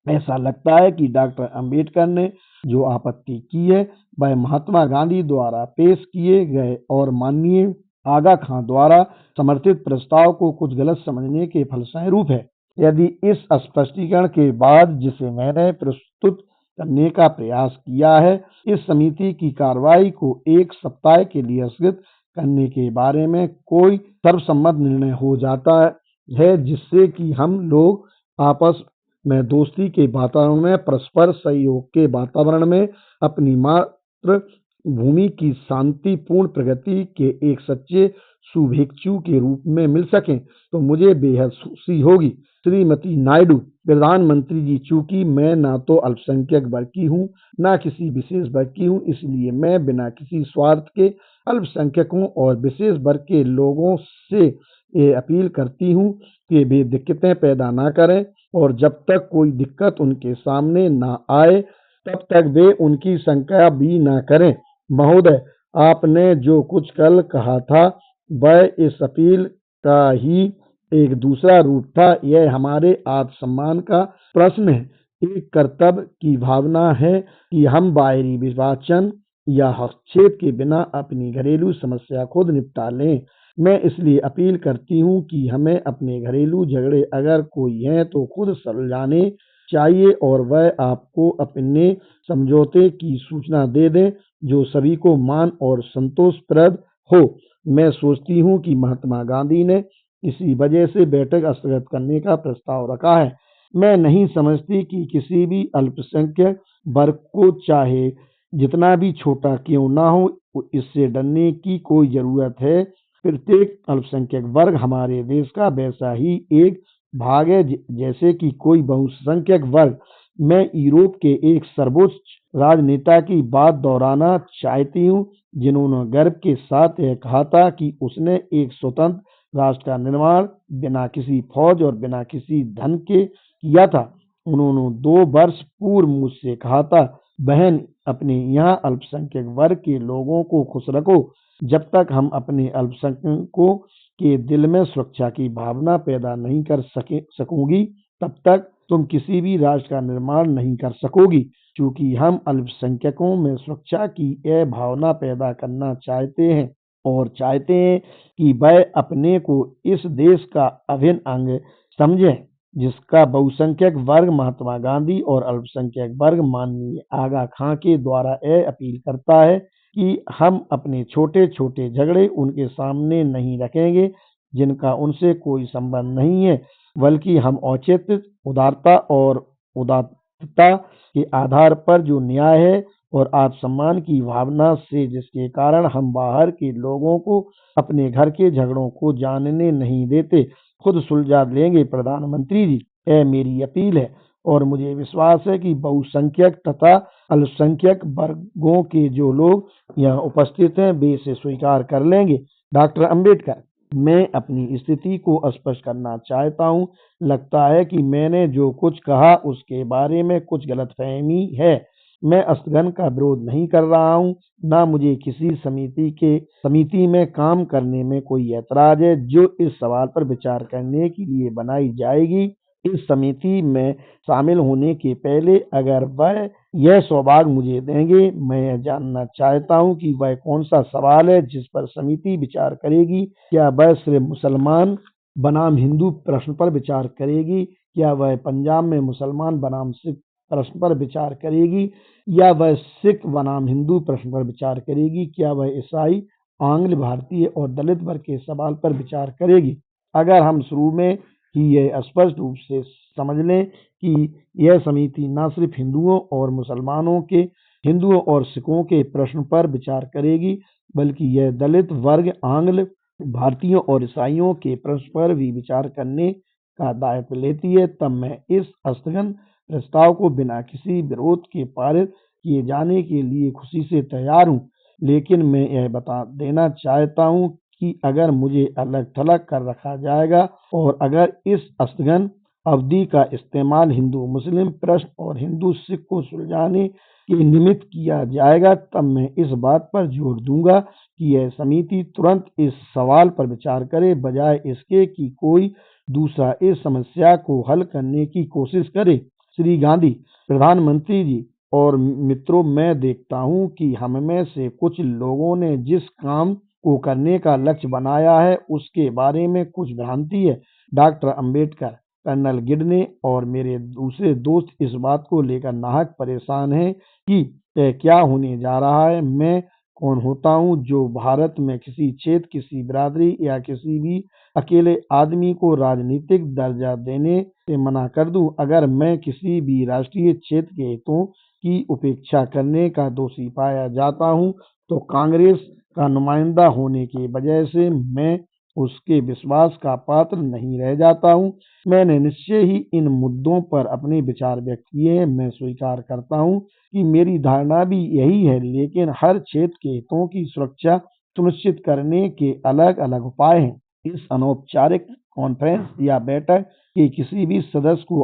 ऐसा लगता है कि डॉक्टर अंबेडकर ने जो आपत्ति की है वह महात्मा गांधी द्वारा पेश किए गए और माननीय आगा खां द्वारा समर्थित प्रस्ताव को कुछ गलत समझने के फलस्वरूप है। यदि इस स्पष्टीकरण के बाद जिसे मैंने प्रस्तुत करने का प्रयास किया है, इस समिति की कार्रवाई को 1 सप्ताह के लिए स्थगित करने के बारे में कोई सर्वसम्मत निर्णय हो जाता है, जिससे कि हम लोग आपस में दोस्ती के वातावरण में, परस्पर सहयोग के वातावरण में अपनी मातृभूमि की शांतिपूर्ण प्रगति के एक सच्चे शुभेच्छु के रूप में मिल सकें, तो मुझे बेहद खुशी होगी। श्रीमती नायडू, प्रधानमंत्री जी, चूंकि मैं ना तो अल्पसंख्यक वर्ग की हूँ, ना किसी विशेष वर्ग की हूँ, इसलिए मैं बिना किसी स्वार्थ के अल्पसंख्यकों और विशेष वर्ग के लोगों से ये अपील करती हूँ कि वे दिक्कतें पैदा ना करें, और जब तक कोई दिक्कत उनके सामने ना आए तब तक वे उनकी शंका भी ना करें। महोदय, आपने जो कुछ कल कहा था वह इस अपील का ही एक दूसरा रूप था। यह हमारे आत्मसम्मान का प्रश्न है, एक कर्तव्य की भावना है कि हम बाहरी विवेचन या हस्तक्षेप के बिना अपनी घरेलू समस्या खुद निपटा लें। मैं इसलिए अपील करती हूँ कि हमें अपने घरेलू झगड़े अगर कोई हैं तो खुद सुलझाने चाहिए, और वह आपको अपने समझौते की सूचना दे दें जो सभी को मान और संतोषप्रद हो। मैं सोचती हूँ कि महात्मा गांधी ने इसी वजह से बैठक स्थगित करने का प्रस्ताव रखा है। मैं नहीं समझती कि किसी भी अल्पसंख्यक वर्ग को, चाहे जितना भी छोटा क्यों ना हो, इससे डरने की कोई जरूरत है। प्रत्येक अल्पसंख्यक वर्ग हमारे देश का वैसा ही एक भाग है जैसे कि कोई बहुसंख्यक वर्ग। मैं यूरोप के एक सर्वोच्च राजनेता की बात दोहराना चाहती हूँ, जिन्होंने गर्व के साथ यह कहा था कि उसने एक स्वतंत्र राष्ट्र का निर्माण बिना किसी फौज और बिना किसी धन के किया था। उन्होंने 2 वर्ष पूर्व मुझसे कहा था, बहन, अपने यहाँ अल्पसंख्यक वर्ग के लोगों को खुश रखो। जब तक हम अपने अल्पसंख्यकों के दिल में सुरक्षा की भावना पैदा नहीं कर सकूंगी, तब तक तुम किसी भी राष्ट्र का निर्माण नहीं कर सकोगी। चूंकि हम अल्पसंख्यकों में सुरक्षा की यह भावना पैदा करना चाहते हैं और चाहते हैं कि वह अपने को इस देश का अभिन्न अंग समझें, जिसका बहुसंख्यक वर्ग महात्मा गांधी और अल्पसंख्यक वर्ग माननीय आगा खां के द्वारा यह अपील करता है कि हम अपने छोटे छोटे झगड़े उनके सामने नहीं रखेंगे जिनका उनसे कोई संबंध नहीं है, बल्कि हम औचित्य, उदारता और उदात्तता के आधार पर जो न्याय है और आत्मसम्मान की भावना से, जिसके कारण हम बाहर के लोगों को अपने घर के झगड़ों को जानने नहीं देते, खुद सुलझा लेंगे। प्रधानमंत्री जी, यह मेरी अपील है और मुझे विश्वास है कि बहुसंख्यक तथा अल्पसंख्यक वर्गों के जो लोग यहाँ उपस्थित हैं वे इसे स्वीकार कर लेंगे। डॉक्टर अंबेडकर, मैं अपनी स्थिति को स्पष्ट करना चाहता हूँ। लगता है कि मैंने जो कुछ कहा उसके बारे में कुछ गलतफहमी है। मैं स्थगन का विरोध नहीं कर रहा हूँ, ना मुझे किसी समिति में काम करने में कोई ऐतराज है जो इस सवाल पर विचार करने के लिए बनाई जाएगी। इस समिति में शामिल होने के पहले अगर वह यह सौभाग्य मुझे देंगे, मैं यह जानना चाहता हूँ कि वह कौन सा सवाल है जिस पर समिति विचार करेगी। क्या वह सिर्फ मुसलमान बनाम हिंदू प्रश्न पर विचार करेगी? क्या वह पंजाब में मुसलमान बनाम सिख प्रश्न पर विचार करेगी, या वह सिख बनाम हिंदू प्रश्न पर विचार करेगी? क्या वह ईसाई, आंग्ल, भारतीय और दलित वर्ग के सवाल पर विचार करेगी? अगर हम शुरू में ही यह स्पष्ट रूप से समझ लें कि यह समिति न सिर्फ हिंदुओं और मुसलमानों के, हिंदुओं और सिखों के प्रश्न पर विचार करेगी, बल्कि यह दलित वर्ग, आंग्ल, भारतीयों और ईसाइयों के प्रश्न पर भी विचार करने का दायित्व लेती है, तब मैं इस स्थगन प्रस्ताव को बिना किसी विरोध के पारित किए जाने के लिए खुशी से तैयार हूँ। लेकिन मैं यह बता देना चाहता हूँ कि अगर मुझे अलग थलग कर रखा जाएगा और अगर इस स्थगन अवधि का इस्तेमाल हिंदू मुस्लिम प्रश्न और हिंदू सिख को सुलझाने के निमित्त किया जाएगा, तब मैं इस बात पर जोर दूंगा कि यह समिति तुरंत इस सवाल पर विचार करे, बजाय इसके कि कोई दूसरा इस समस्या को हल करने की कोशिश करे। श्री गांधी, प्रधानमंत्री जी और मित्रों, मैं देखता हूं कि हम में से कुछ लोगों ने जिस काम को करने का लक्ष्य बनाया है उसके बारे में कुछ भ्रांति है। डॉक्टर अंबेडकर, कर्नल गिडने और मेरे दूसरे दोस्त इस बात को लेकर नाहक परेशान हैं कि यह क्या होने जा रहा है। मैं कौन होता हूँ जो भारत में किसी क्षेत्र, किसी बिरादरी या किसी भी अकेले आदमी को राजनीतिक दर्जा देने से मना कर दूं। अगर मैं किसी भी राष्ट्रीय क्षेत्र के हितों की उपेक्षा करने का दोषी पाया जाता हूं, तो कांग्रेस का नुमाइंदा होने की वजह से मैं उसके विश्वास का पात्र नहीं रह जाता हूं। मैंने निश्चय ही इन मुद्दों पर अपने विचार व्यक्त किए हैं। मैं स्वीकार करता हूं कि मेरी धारणा भी यही है, लेकिन हर क्षेत्र के हितों की सुरक्षा सुनिश्चित करने के अलग-अलग उपाय हैं। इस अनौपचारिक कॉन्फ्रेंस या बैठक के किसी भी सदस्य को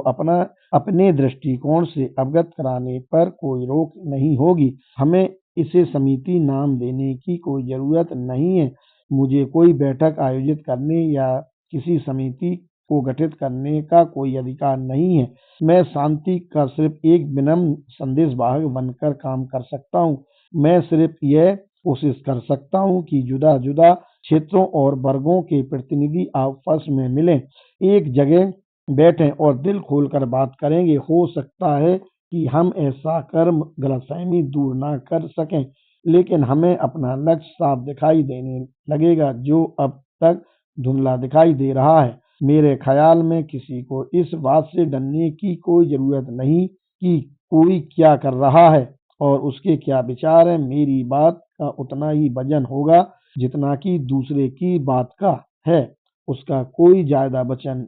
अपने दृष्टिकोण से अवगत कराने पर कोई रोक नहीं होगी। हमें इसे समिति नाम देने की कोई जरूरत नहीं है। मुझे कोई बैठक आयोजित करने या किसी समिति को गठित करने का कोई अधिकार नहीं है। मैं शांति का सिर्फ एक विनम्र संदेशवाहक बनकर काम कर सकता हूँ। मैं सिर्फ यह कोशिश कर सकता हूँ कि जुदा-जुदा क्षेत्रों और वर्गों के प्रतिनिधि आपस में मिलें, एक जगह बैठें और दिल खोलकर बात करेंगे। हो सकता है कि हम ऐसा कर गलतफहमी दूर ना कर सकें, लेकिन हमें अपना लक्ष्य साफ दिखाई देने लगेगा, जो अब तक धुंधला दिखाई दे रहा है। मेरे ख्याल में किसी को इस बात से डरने की कोई जरूरत नहीं कि कोई क्या कर रहा है और उसके क्या विचार हैं। मेरी बात का उतना ही वजन होगा जितना कि दूसरे की बात का है। उसका कोई ज्यादा वचन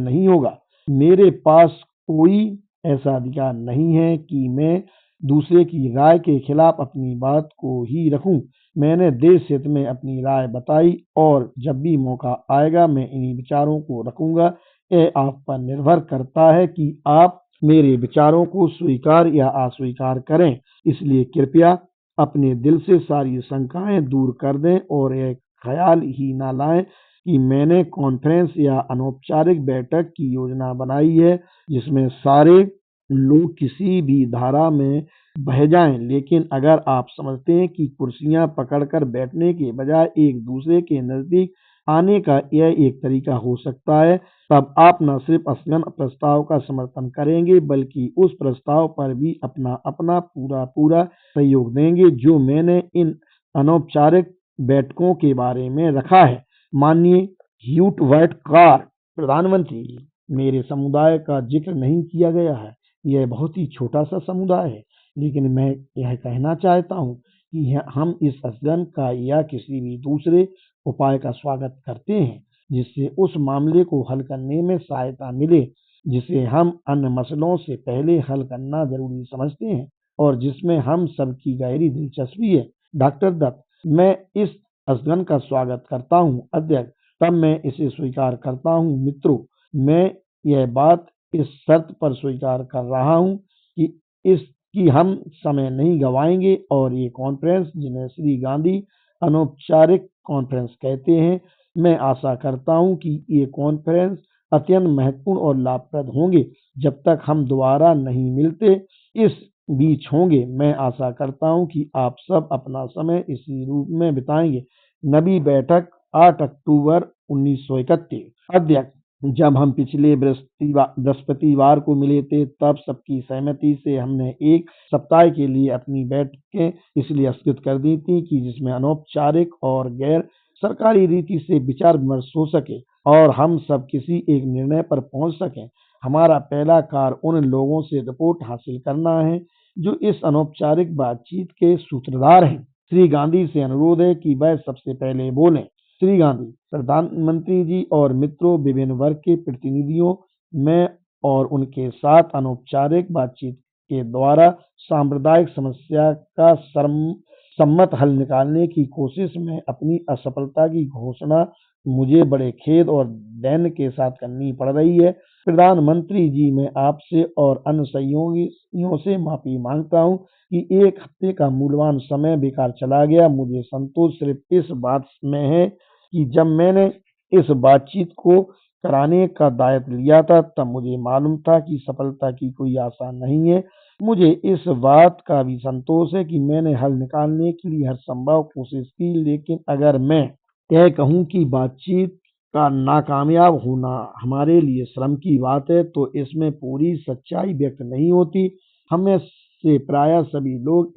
नहीं होगा। मेरे पास कोई ऐसा अधिकार नहीं है कि मैं दूसरे की राय के खिलाफ अपनी बात को ही रखूं। मैंने देश हित में अपनी राय बताई और जब भी मौका आएगा मैं इन्हीं विचारों को रखूंगा। यह आप पर निर्भर करता है कि आप मेरे विचारों को स्वीकार या अस्वीकार करें। इसलिए कृपया अपने दिल से सारी शंकाएं दूर कर दें और यह ख्याल ही ना लाएं कि मैंने कॉन्फ्रेंस या अनौपचारिक बैठक की योजना बनाई है जिसमें सारे लोग किसी भी धारा में बह जाएं। लेकिन अगर आप समझते हैं कि कुर्सियां पकड़कर बैठने के बजाय एक दूसरे के नजदीक आने का यह एक तरीका हो सकता है, तब आप न सिर्फ असगन प्रस्ताव का समर्थन करेंगे बल्कि उस प्रस्ताव पर भी अपना अपना पूरा सहयोग देंगे जो मैंने इन अनौपचारिक बैठकों के बारे में रखा है। माननीय ह्यूट वैटकार, प्रधानमंत्री जी, मेरे समुदाय का जिक्र नहीं किया गया है। यह बहुत ही छोटा सा समुदाय है, लेकिन मैं यह कहना चाहता हूँ कि हम इस असगन का या किसी भी दूसरे उपाय का स्वागत करते हैं जिससे उस मामले को हल करने में सहायता मिले जिसे हम अन्य मसलों से पहले हल करना जरूरी समझते हैं और जिसमें हम सबकी गहरी दिलचस्पी है। डॉक्टर दत्त, मैं इस असगन का स्वागत करता हूँ। अध्यक्ष, तब मैं इसे स्वीकार करता हूँ। मित्रों, मैं यह बात इस शर्त पर स्वीकार कर रहा हूँ कि हम समय नहीं गवाएंगे और ये कॉन्फ्रेंस, जिन्हें श्री गांधी अनौपचारिक कॉन्फ्रेंस कहते हैं, मैं आशा करता हूं कि ये कॉन्फ्रेंस अत्यंत महत्वपूर्ण और लाभप्रद होंगे जब तक हम दोबारा नहीं मिलते इस बीच होंगे। मैं आशा करता हूं कि आप सब अपना समय इसी रूप में बिताएंगे। नवी बैठक 8 अक्टूबर 1931। अध्यक्ष, जब हम पिछले बृहस्पतिवार को मिले थे तब सबकी सहमति से हमने एक सप्ताह के लिए अपनी बैठकें इसलिए स्थगित कर दी थी कि जिसमें अनौपचारिक और गैर सरकारी रीति से विचार विमर्श हो सके और हम सब किसी एक निर्णय पर पहुंच सकें। हमारा पहला कार्य उन लोगों से रिपोर्ट हासिल करना है जो इस अनौपचारिक बातचीत के सूत्रधार हैं। श्री गांधी से अनुरोध है कि वह सबसे पहले बोलें। श्री गांधी, प्रधानमंत्री जी और मित्रों, विभिन्न वर्ग के प्रतिनिधियों, मैं और उनके साथ अनौपचारिक बातचीत के द्वारा सांप्रदायिक समस्या का सम्मत हल निकालने की कोशिश में अपनी असफलता की घोषणा मुझे बड़े खेद और दैन्य के साथ करनी पड़ रही है। प्रधानमंत्री जी, मैं आपसे और अन्य सहयोगियों से माफी मांगता हूँ कि एक हफ्ते का मूल्यवान समय बेकार चला गया। मुझे संतोष सिर्फ इस बात में है कि जब मैंने इस बातचीत को कराने का दायित्व लिया था, तब मुझे मालूम था कि सफलता की कोई आशा नहीं है। मुझे इस बात का भी संतोष है कि मैंने हल निकालने के लिए हर संभव कोशिश की, लेकिन अगर मैं यह कहूँ कि बातचीत का नाकामयाब होना हमारे लिए शर्म की बात है, तो इसमें पूरी सच्चाई व्यक्त नहीं होती। हमें से प्रायः सभी लोग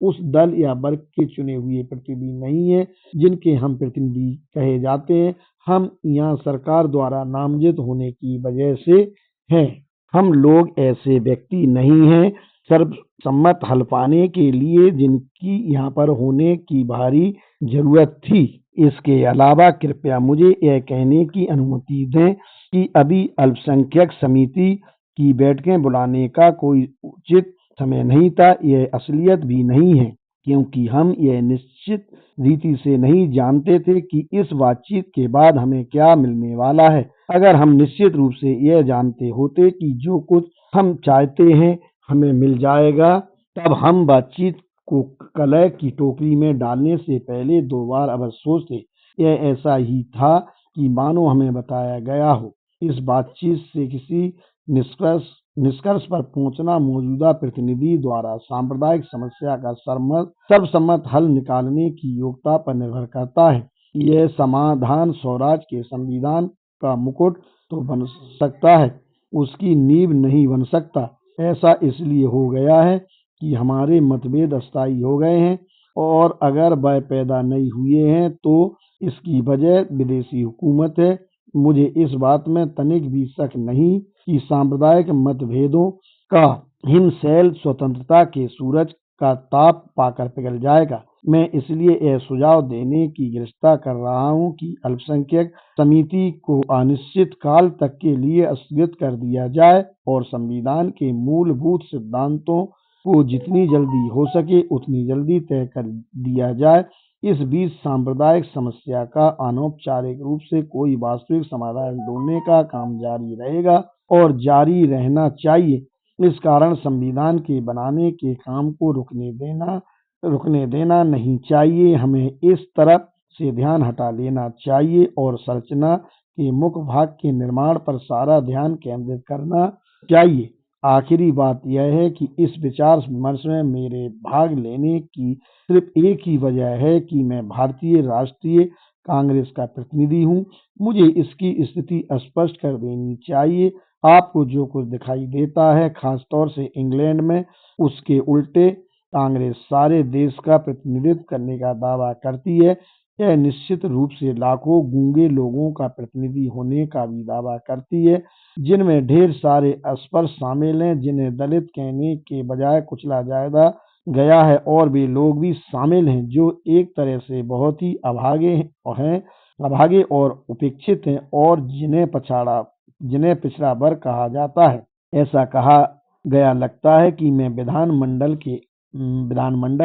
उस दल या वर्ग के चुने हुए प्रतिनिधि नहीं हैं जिनके हम प्रतिनिधि कहे जाते हैं। हम यहाँ सरकार द्वारा नामजद होने की वजह से हैं। हम लोग ऐसे व्यक्ति नहीं हैं सर्वसम्मत हल पाने के लिए जिनकी यहाँ पर होने की भारी जरूरत थी। इसके अलावा कृपया मुझे यह कहने की अनुमति दें कि अभी अल्पसंख्यक समिति की बैठकें बुलाने का कोई उचित समय नहीं था। यह असलियत भी नहीं है, क्योंकि हम यह निश्चित रीति से नहीं जानते थे कि इस बातचीत के बाद हमें क्या मिलने वाला है। अगर हम निश्चित रूप से यह जानते होते कि जो कुछ हम चाहते हैं हमें मिल जाएगा, तब हम बातचीत को कलह की टोकरी में डालने से पहले 2 बार अवश्य सोचते। यह ऐसा ही था कि मानो हमें बताया गया हो। इस बातचीत से किसी निष्कर्ष पर पहुंचना मौजूदा प्रतिनिधि द्वारा सांप्रदायिक समस्या का सर्वसम्मत हल निकालने की योग्यता पर निर्भर करता है। यह समाधान स्वराज के संविधान का मुकुट तो बन सकता है, उसकी नींव नहीं बन सकता। ऐसा इसलिए हो गया है कि हमारे मतभेद अस्थायी हो गए हैं, और अगर वह पैदा नहीं हुए हैं तो इसकी वजह विदेशी हुकूमत है। मुझे इस बात में तनिक भी शक नहीं कि सांप्रदायिक मतभेदों का हिमशैल स्वतंत्रता के सूरज का ताप पाकर पिघल जाएगा। मैं इसलिए यह सुझाव देने की गृहस्था कर रहा हूँ कि अल्पसंख्यक समिति को अनिश्चित काल तक के लिए स्थगित कर दिया जाए और संविधान के मूलभूत सिद्धांतों को जितनी जल्दी हो सके उतनी जल्दी तय कर दिया जाए। इस बीच सांप्रदायिक समस्या का अनौपचारिक रूप से कोई वास्तविक समाधान ढूंढने का काम जारी रहेगा और जारी रहना चाहिए। इस कारण संविधान के बनाने के काम को रुकने देना नहीं चाहिए। हमें इस तरफ से ध्यान हटा लेना चाहिए और संरचना के मुख्य भाग के निर्माण पर सारा ध्यान केंद्रित करना चाहिए। आखिरी बात यह है कि इस विचार विमर्श में मेरे भाग लेने की सिर्फ एक ही वजह है कि मैं भारतीय राष्ट्रीय कांग्रेस का प्रतिनिधि हूँ। मुझे इसकी स्थिति स्पष्ट कर देनी चाहिए। आपको जो कुछ दिखाई देता है, खासतौर से इंग्लैंड में, उसके उल्टे कांग्रेस सारे देश का प्रतिनिधित्व करने का दावा करती है। यह निश्चित रूप से लाखों गूंगे लोगों का प्रतिनिधि होने का भी दावा करती है, जिनमें ढेर सारे अस्पृश्य शामिल हैं, जिन्हें दलित कहने के बजाय कुचला गया है, और वे लोग भी शामिल हैं जो एक तरह से बहुत ही अभागे और उपेक्षित हैं, और जिन्हें पिछड़ा वर्ग कहा जाता है। ऐसा कहा गया लगता है कि मैं विधानमंडल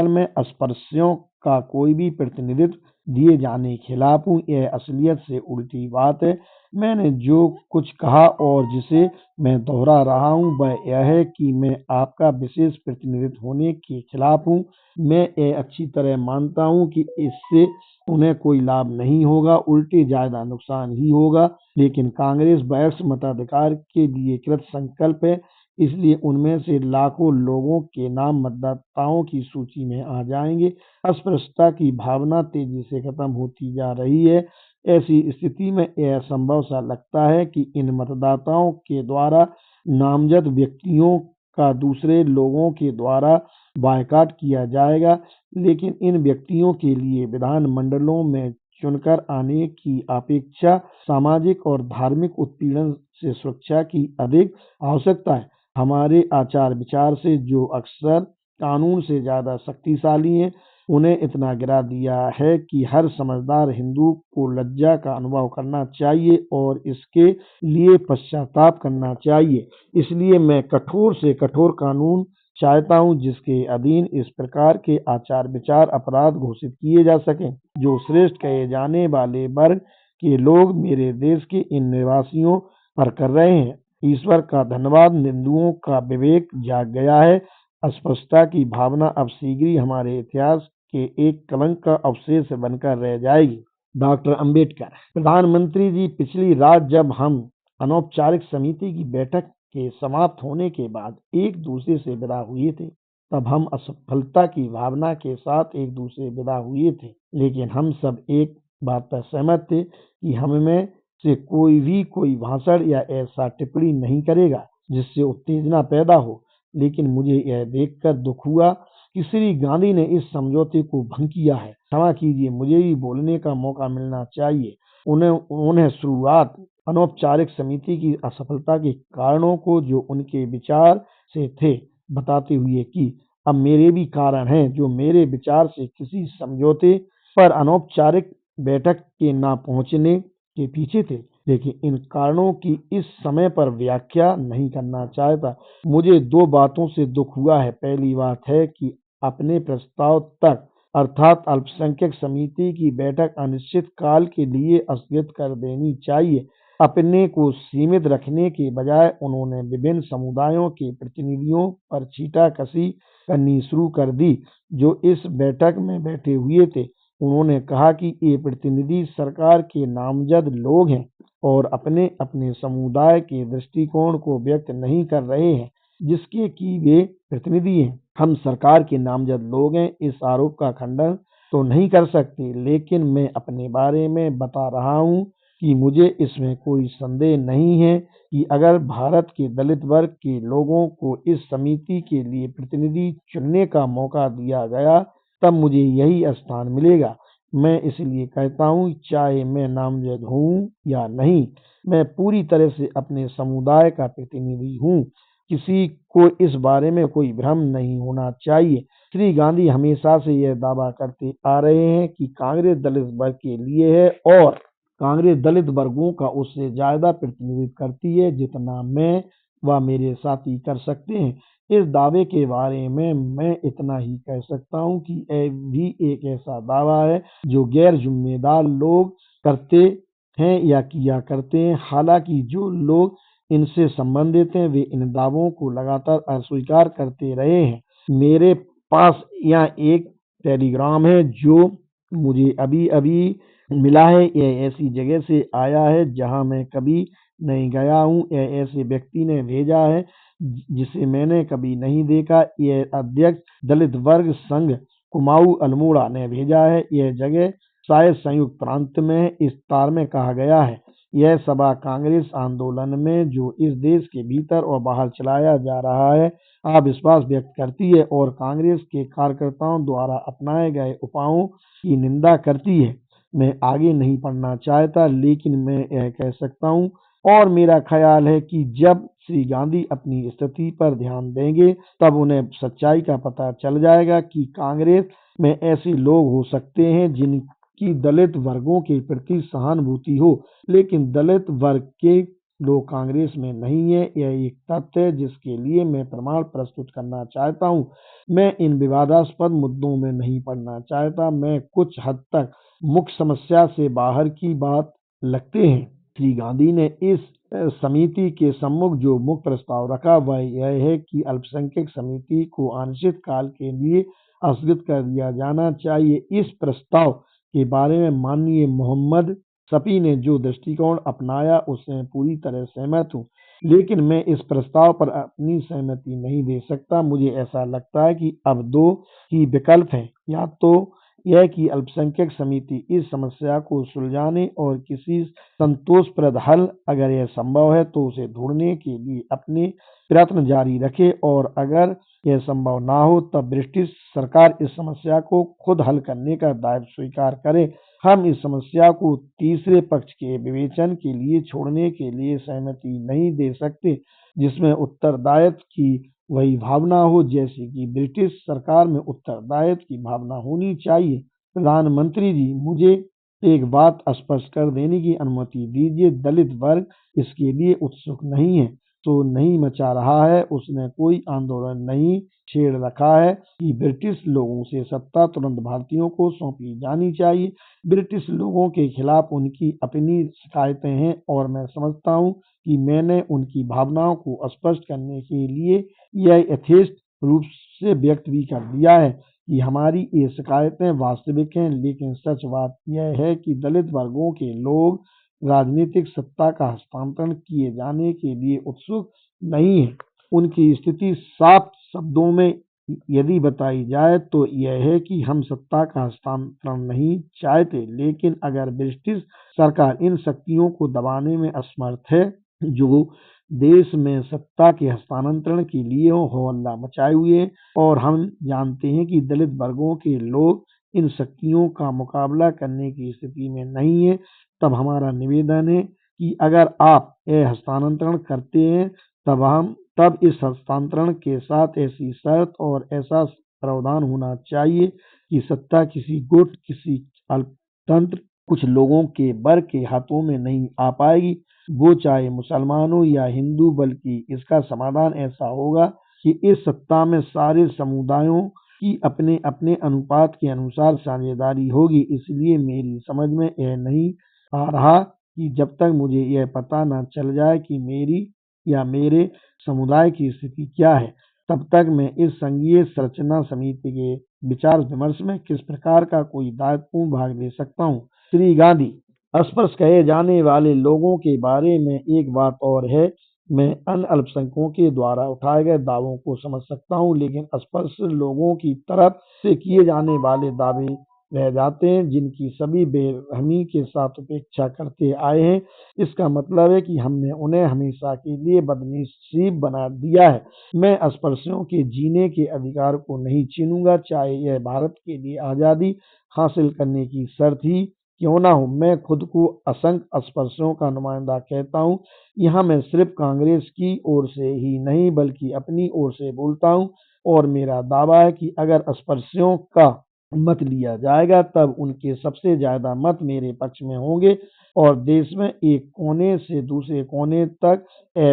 में अस्पृश्यों का कोई भी प्रतिनिधित्व दिए जाने के खिलाफ हूँ। यह असलियत से उल्टी बात है। मैंने जो कुछ कहा और जिसे मैं दोहरा रहा हूँ वह यह है कि मैं आपका विशेष प्रतिनिधित्व होने के खिलाफ हूँ। मैं यह अच्छी तरह मानता हूँ कि इससे उन्हें कोई लाभ नहीं होगा, उल्टे ज्यादा नुकसान ही होगा। लेकिन कांग्रेस वयस्क मताधिकार के लिए कृत संकल्प है, इसलिए उनमें से लाखों लोगों के नाम मतदाताओं की सूची में आ जाएंगे। अस्पृश्यता की भावना तेजी से खत्म होती जा रही है। ऐसी स्थिति में यह संभव सा लगता है कि इन मतदाताओं के द्वारा नामजद व्यक्तियों का दूसरे लोगों के द्वारा बायकॉट किया जाएगा, लेकिन इन व्यक्तियों के लिए विधानमंडलों में चुनकर आने की अपेक्षा सामाजिक और धार्मिक उत्पीड़न से सुरक्षा की अधिक आवश्यकता है। हमारे आचार विचार से जो अक्सर कानून से ज्यादा शक्तिशाली हैं, उन्हें इतना गिरा दिया है कि हर समझदार हिंदू को लज्जा का अनुभव करना चाहिए और इसके लिए पश्चाताप करना चाहिए। इसलिए मैं कठोर से कठोर कानून चाहता हूँ जिसके अधीन इस प्रकार के आचार विचार अपराध घोषित किए जा सकें। जो श्रेष्ठ कहे जाने वाले वर्ग के लोग मेरे देश के इन निवासियों पर कर रहे हैं। ईश्वर का धन्यवाद, हिंदुओं का विवेक जाग गया है। अस्पृश्यता की भावना अब शीघ्र ही हमारे इतिहास के एक कलंक का अवशेष बनकर रह जाएगी। डॉक्टर अंबेडकर। प्रधानमंत्री जी, पिछली रात जब हम अनौपचारिक समिति की बैठक के समाप्त होने के बाद एक दूसरे से विदा हुए थे, तब हम असफलता की भावना के साथ एक दूसरे से विदा हुए थे, लेकिन हम सब एक बात पर सहमत थे कि हम में से कोई भी कोई भाषण या ऐसा टिप्पणी नहीं करेगा जिससे उत्तेजना पैदा हो। लेकिन मुझे यह देखकर दुख हुआ कि श्री गांधी ने इस समझौते को भंग किया है। क्षमा कीजिए, मुझे भी बोलने का मौका मिलना चाहिए। उन्होंने शुरुआत अनौपचारिक समिति की असफलता के कारणों को जो उनके विचार से थे बताते हुए कि अब मेरे भी कारण हैं जो मेरे विचार से किसी समझौते पर अनौपचारिक बैठक के ना पहुंचने के पीछे थे, लेकिन इन कारणों की इस समय पर व्याख्या नहीं करना चाहता। मुझे दो बातों से दुख हुआ है। पहली बात है कि अपने प्रस्ताव तक अर्थात अल्पसंख्यक समिति की बैठक अनिश्चित काल के लिए स्थगित कर देनी चाहिए। अपने को सीमित रखने के बजाय उन्होंने विभिन्न समुदायों के प्रतिनिधियों पर छींटाकशी करनी शुरू कर दी जो इस बैठक में बैठे हुए थे। उन्होंने कहा कि ये प्रतिनिधि सरकार के नामजद लोग हैं और अपने अपने समुदाय के दृष्टिकोण को व्यक्त नहीं कर रहे हैं जिसके कि वे प्रतिनिधि हैं। हम सरकार के नामजद लोग हैं, इस आरोप का खंडन तो नहीं कर सकते, लेकिन मैं अपने बारे में बता रहा हूं कि मुझे इसमें कोई संदेह नहीं है कि अगर भारत के दलित वर्ग के लोगों को इस समिति के लिए प्रतिनिधि चुनने का मौका दिया गया तब मुझे यही स्थान मिलेगा। मैं इसलिए कहता हूँ, चाहे मैं नामजद हूँ या नहीं, मैं पूरी तरह से अपने समुदाय का प्रतिनिधि हूँ। किसी को इस बारे में कोई भ्रम नहीं होना चाहिए। श्री गांधी हमेशा से यह दावा करते आ रहे हैं कि कांग्रेस दलित वर्ग के लिए है और कांग्रेस दलित वर्गों का उससे ज्यादा प्रतिनिधित्व करती है जितना मैं व मेरे साथी कर सकते हैं। इस दावे के बारे में मैं इतना ही कह सकता हूं कि यह भी एक ऐसा दावा है जो गैर जिम्मेदार लोग करते हैं या किया करते हैं। हालांकि जो लोग इनसे संबंधित हैं वे इन दावों को लगातार अस्वीकार करते रहे हैं। मेरे पास यहाँ एक टेलीग्राम है जो मुझे अभी अभी मिला है। यह ऐसी जगह से आया है जहां मैं कभी नहीं गया हूँ। यह ऐसे व्यक्ति ने भेजा है जिसे मैंने कभी नहीं देखा। यह अध्यक्ष दलित वर्ग संघ कुमाऊं अल्मोड़ा ने भेजा है। यह जगह शायद संयुक्त प्रांत में है। इस तार में कहा गया है, यह सभा कांग्रेस आंदोलन में जो इस देश के भीतर और बाहर चलाया जा रहा है अविश्वास व्यक्त करती है और कांग्रेस के कार्यकर्ताओं द्वारा अपनाए गए उपायों की निंदा करती है। मैं आगे नहीं पढ़ना चाहता, लेकिन मैं यह कह सकता हूँ और मेरा ख्याल है कि जब श्री गांधी अपनी स्थिति पर ध्यान देंगे तब उन्हें सच्चाई का पता चल जाएगा कि कांग्रेस में ऐसे लोग हो सकते हैं जिनकी दलित वर्गों के प्रति सहानुभूति हो, लेकिन दलित वर्ग के लोग कांग्रेस में नहीं है। यह एक तथ्य है जिसके लिए मैं प्रमाण प्रस्तुत करना चाहता हूँ। मैं इन विवादास्पद मुद्दों में नहीं पड़ना चाहता। मैं कुछ हद तक मुख्य समस्या से बाहर की बात लगते हैं। श्री गांधी ने इस समिति के सम्मुख जो मुख्य प्रस्ताव रखा वह यह है कि अल्पसंख्यक समिति को अनिश्चित काल के लिए स्थगित कर दिया जाना चाहिए। इस प्रस्ताव के बारे में माननीय मोहम्मद शफी ने जो दृष्टिकोण अपनाया उससे मैं पूरी तरह सहमत हूँ, लेकिन मैं इस प्रस्ताव पर अपनी सहमति नहीं दे सकता। मुझे ऐसा लगता है कि अब दो ही विकल्प हैं, या तो यह कि अल्पसंख्यक समिति इस समस्या को सुलझाने और किसी संतोषप्रद हल अगर यह संभव है तो उसे ढूंढने के लिए अपने प्रयत्न जारी रखे, और अगर यह संभव ना हो तब ब्रिटिश सरकार इस समस्या को खुद हल करने का दायित्व स्वीकार करे। हम इस समस्या को तीसरे पक्ष के विवेचन के लिए छोड़ने के लिए सहमति नहीं दे सकते जिसमें उत्तरदायित्व की वही भावना हो जैसी कि ब्रिटिश सरकार में उत्तरदायित्व की भावना होनी चाहिए। प्रधानमंत्री जी, मुझे एक बात स्पष्ट कर देने की अनुमति दीजिए, दलित वर्ग इसके लिए उत्सुक नहीं है। तो नहीं मचा रहा है, उसने कोई आंदोलन नहीं छेड़ रखा है कि ब्रिटिश लोगों से सत्ता तुरंत भारतीयों को सौंपी जानी चाहिए। ब्रिटिश लोगों के खिलाफ उनकी अपनी शिकायतें हैं और मैं समझता हूं कि मैंने उनकी भावनाओं को स्पष्ट करने के लिए यह यथेष्ट रूप से व्यक्त भी कर दिया है कि हमारी ये शिकायतें वास्तविक हैं, लेकिन सच बात यह है कि दलित वर्गों के लोग राजनीतिक सत्ता का हस्तांतरण किए जाने के लिए उत्सुक नहीं है। उनकी स्थिति साफ शब्दों में यदि बताई जाए तो यह है कि हम सत्ता का हस्तांतरण नहीं चाहते, लेकिन अगर ब्रिटिश सरकार इन शक्तियों को दबाने में असमर्थ है जो देश में सत्ता के हस्तांतरण के लिए हो हल्ला मचाए हुए हैं, और हम जानते हैं कि दलित वर्गों के लोग इन शक्तियों का मुकाबला करने की स्थिति में नहीं है, तब हमारा निवेदन है कि अगर आप यह हस्तांतरण करते हैं तब इस हस्तांतरण के साथ ऐसी शर्त और ऐसा प्रावधान होना चाहिए कि सत्ता किसी गुट, किसी अल्पतंत्र, कुछ लोगों के वर्ग के हाथों में नहीं आ पाएगी, वो चाहे मुसलमान हो या हिंदू, बल्कि इसका समाधान ऐसा होगा कि इस सत्ता में सारे समुदायों की अपने अपने अनुपात के अनुसार साझेदारी होगी। इसलिए मेरी समझ में यह नहीं आ रहा कि जब तक मुझे यह पता न चल जाए कि मेरी या मेरे समुदाय की स्थिति क्या है, तब तक मैं इस संघीय संरचना समिति के विचार विमर्श में किस प्रकार का कोई दायित्वपूर्ण भाग ले सकता हूँ। श्री गांधी, अस्पृश्य कहे जाने वाले लोगों के बारे में एक बात और है, मैं अन्य अल्पसंख्यकों के द्वारा उठाए गए दावों को समझ सकता हूँ, लेकिन अस्पृश्य लोगों की तरफ से किए जाने वाले दावे रह जाते हैं जिनकी सभी बेरहमी के साथ उपेक्षा करते आए हैं। इसका मतलब है कि हमने उन्हें हमेशा के लिए बदनसीब बना दिया है। मैं अस्पृश्यों के जीने के अधिकार को नहीं छीनूंगा, चाहे यह भारत के लिए आज़ादी हासिल करने की शर्त ही क्यों ना हो। मैं खुद को असंख्य अस्पृश्यों का नुमाइंदा कहता हूँ। यहाँ मैं सिर्फ कांग्रेस की ओर से ही नहीं बल्कि अपनी ओर से बोलता हूँ, और मेरा दावा है कि अगर अस्पृश्यों का मत लिया जाएगा तब उनके सबसे ज्यादा मत मेरे पक्ष में होंगे, और देश में एक कोने से दूसरे कोने तक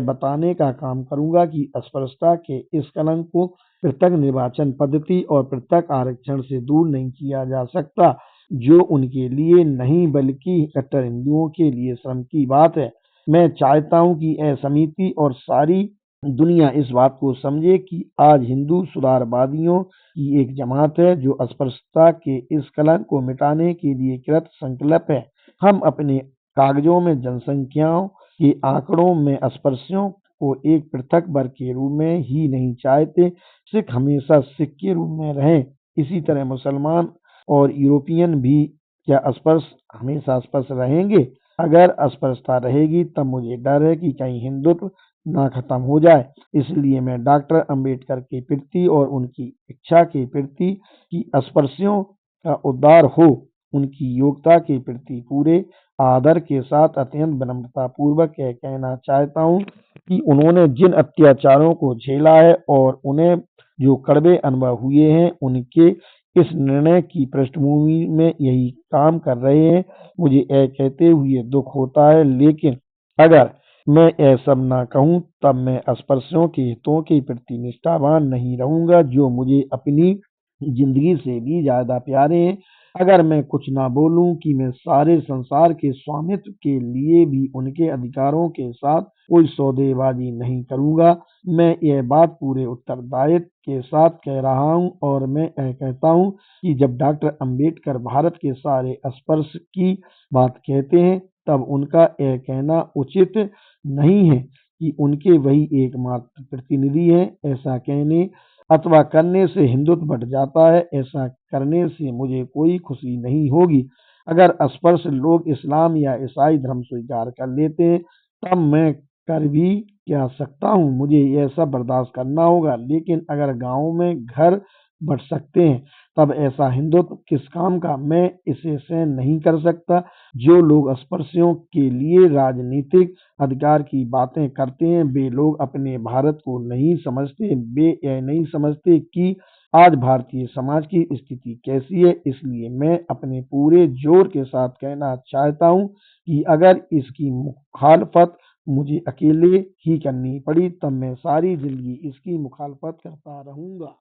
बताने का काम करूंगा कि अस्पृश्यता के इस कलंक को पृथक निर्वाचन पद्धति और पृथक आरक्षण से दूर नहीं किया जा सकता, जो उनके लिए नहीं बल्कि कट्टर हिंदुओं के लिए शर्म की बात है। मैं चाहता हूं कि यह समिति और सारी दुनिया इस बात को समझे कि आज हिंदू सुधारवादियों की एक जमात है जो अस्पृश्यता के इस कलंक को मिटाने के लिए कृत संकल्प है। हम अपने कागजों में जनसंख्याओं के आंकड़ों में अस्पृश्यों को एक पृथक वर्ग के रूप में ही नहीं चाहते। सिख हमेशा सिख के रूप में रहें, इसी तरह मुसलमान और यूरोपियन भी क्या अस्पृश्य हमेशा अस्पृश्य रहेंगे? अगर अस्पृश्यता रहेगी तब मुझे डर है कि कहीं हिंदुत्व ना खत्म हो जाए। इसलिए मैं डॉक्टर अंबेडकर के प्रति और उनकी इच्छा के प्रति कि अस्पृश्यों का उद्धार हो, उनकी योग्यता के प्रति पूरे आदर के साथ अत्यंत विनम्रता पूर्वक यह कहना चाहता हूँ कि उन्होंने जिन अत्याचारों को झेला है और उन्हें जो कड़वे अनुभव हुए हैं, उनके इस निर्णय की पृष्ठभूमि में यही काम कर रहे हैं। मुझे यह कहते हुए दुख होता है, लेकिन अगर मैं यह सब ना कहूँ तब मैं अस्पृश्यों के हितों के प्रति निष्ठावान नहीं रहूंगा, जो मुझे अपनी जिंदगी से भी ज्यादा प्यारे हैं। अगर मैं कुछ ना बोलूं कि मैं सारे संसार के स्वामित्व के लिए भी उनके अधिकारों के साथ कोई सौदेबाजी नहीं करूंगा। मैं यह बात पूरे उत्तरदायित्व के साथ कह रहा हूं, और मैं यह कहता हूं कि जब डॉक्टर अंबेडकर भारत के सारे अस्पृश्य की बात कहते हैं तब उनका यह कहना उचित नहीं है कि उनके वही एकमात्र प्रतिनिधि हैं। ऐसा कहने अथवा करने से हिंदुत्व बढ़ जाता है। ऐसा करने से मुझे कोई खुशी नहीं होगी। अगर अस्पृश्य लोग इस्लाम या ईसाई धर्म स्वीकार कर लेते हैं तब मैं कर भी क्या सकता हूँ, मुझे यह सब बर्दाश्त करना होगा। लेकिन अगर गाँव में घर बढ़ सकते हैं तब ऐसा हिंदुत्व किस काम का, मैं इसे सहन नहीं कर सकता। जो लोग अस्पृश्यों के लिए राजनीतिक अधिकार की बातें करते हैं वे लोग अपने भारत को नहीं समझते। वे यह नहीं समझते कि आज भारतीय समाज की स्थिति कैसी है। इसलिए मैं अपने पूरे जोर के साथ कहना चाहता हूँ कि अगर इसकी मुखालफत मुझे अकेले ही करनी पड़ी तब मैं सारी जिंदगी इसकी मुखालफत करता रहूंगा।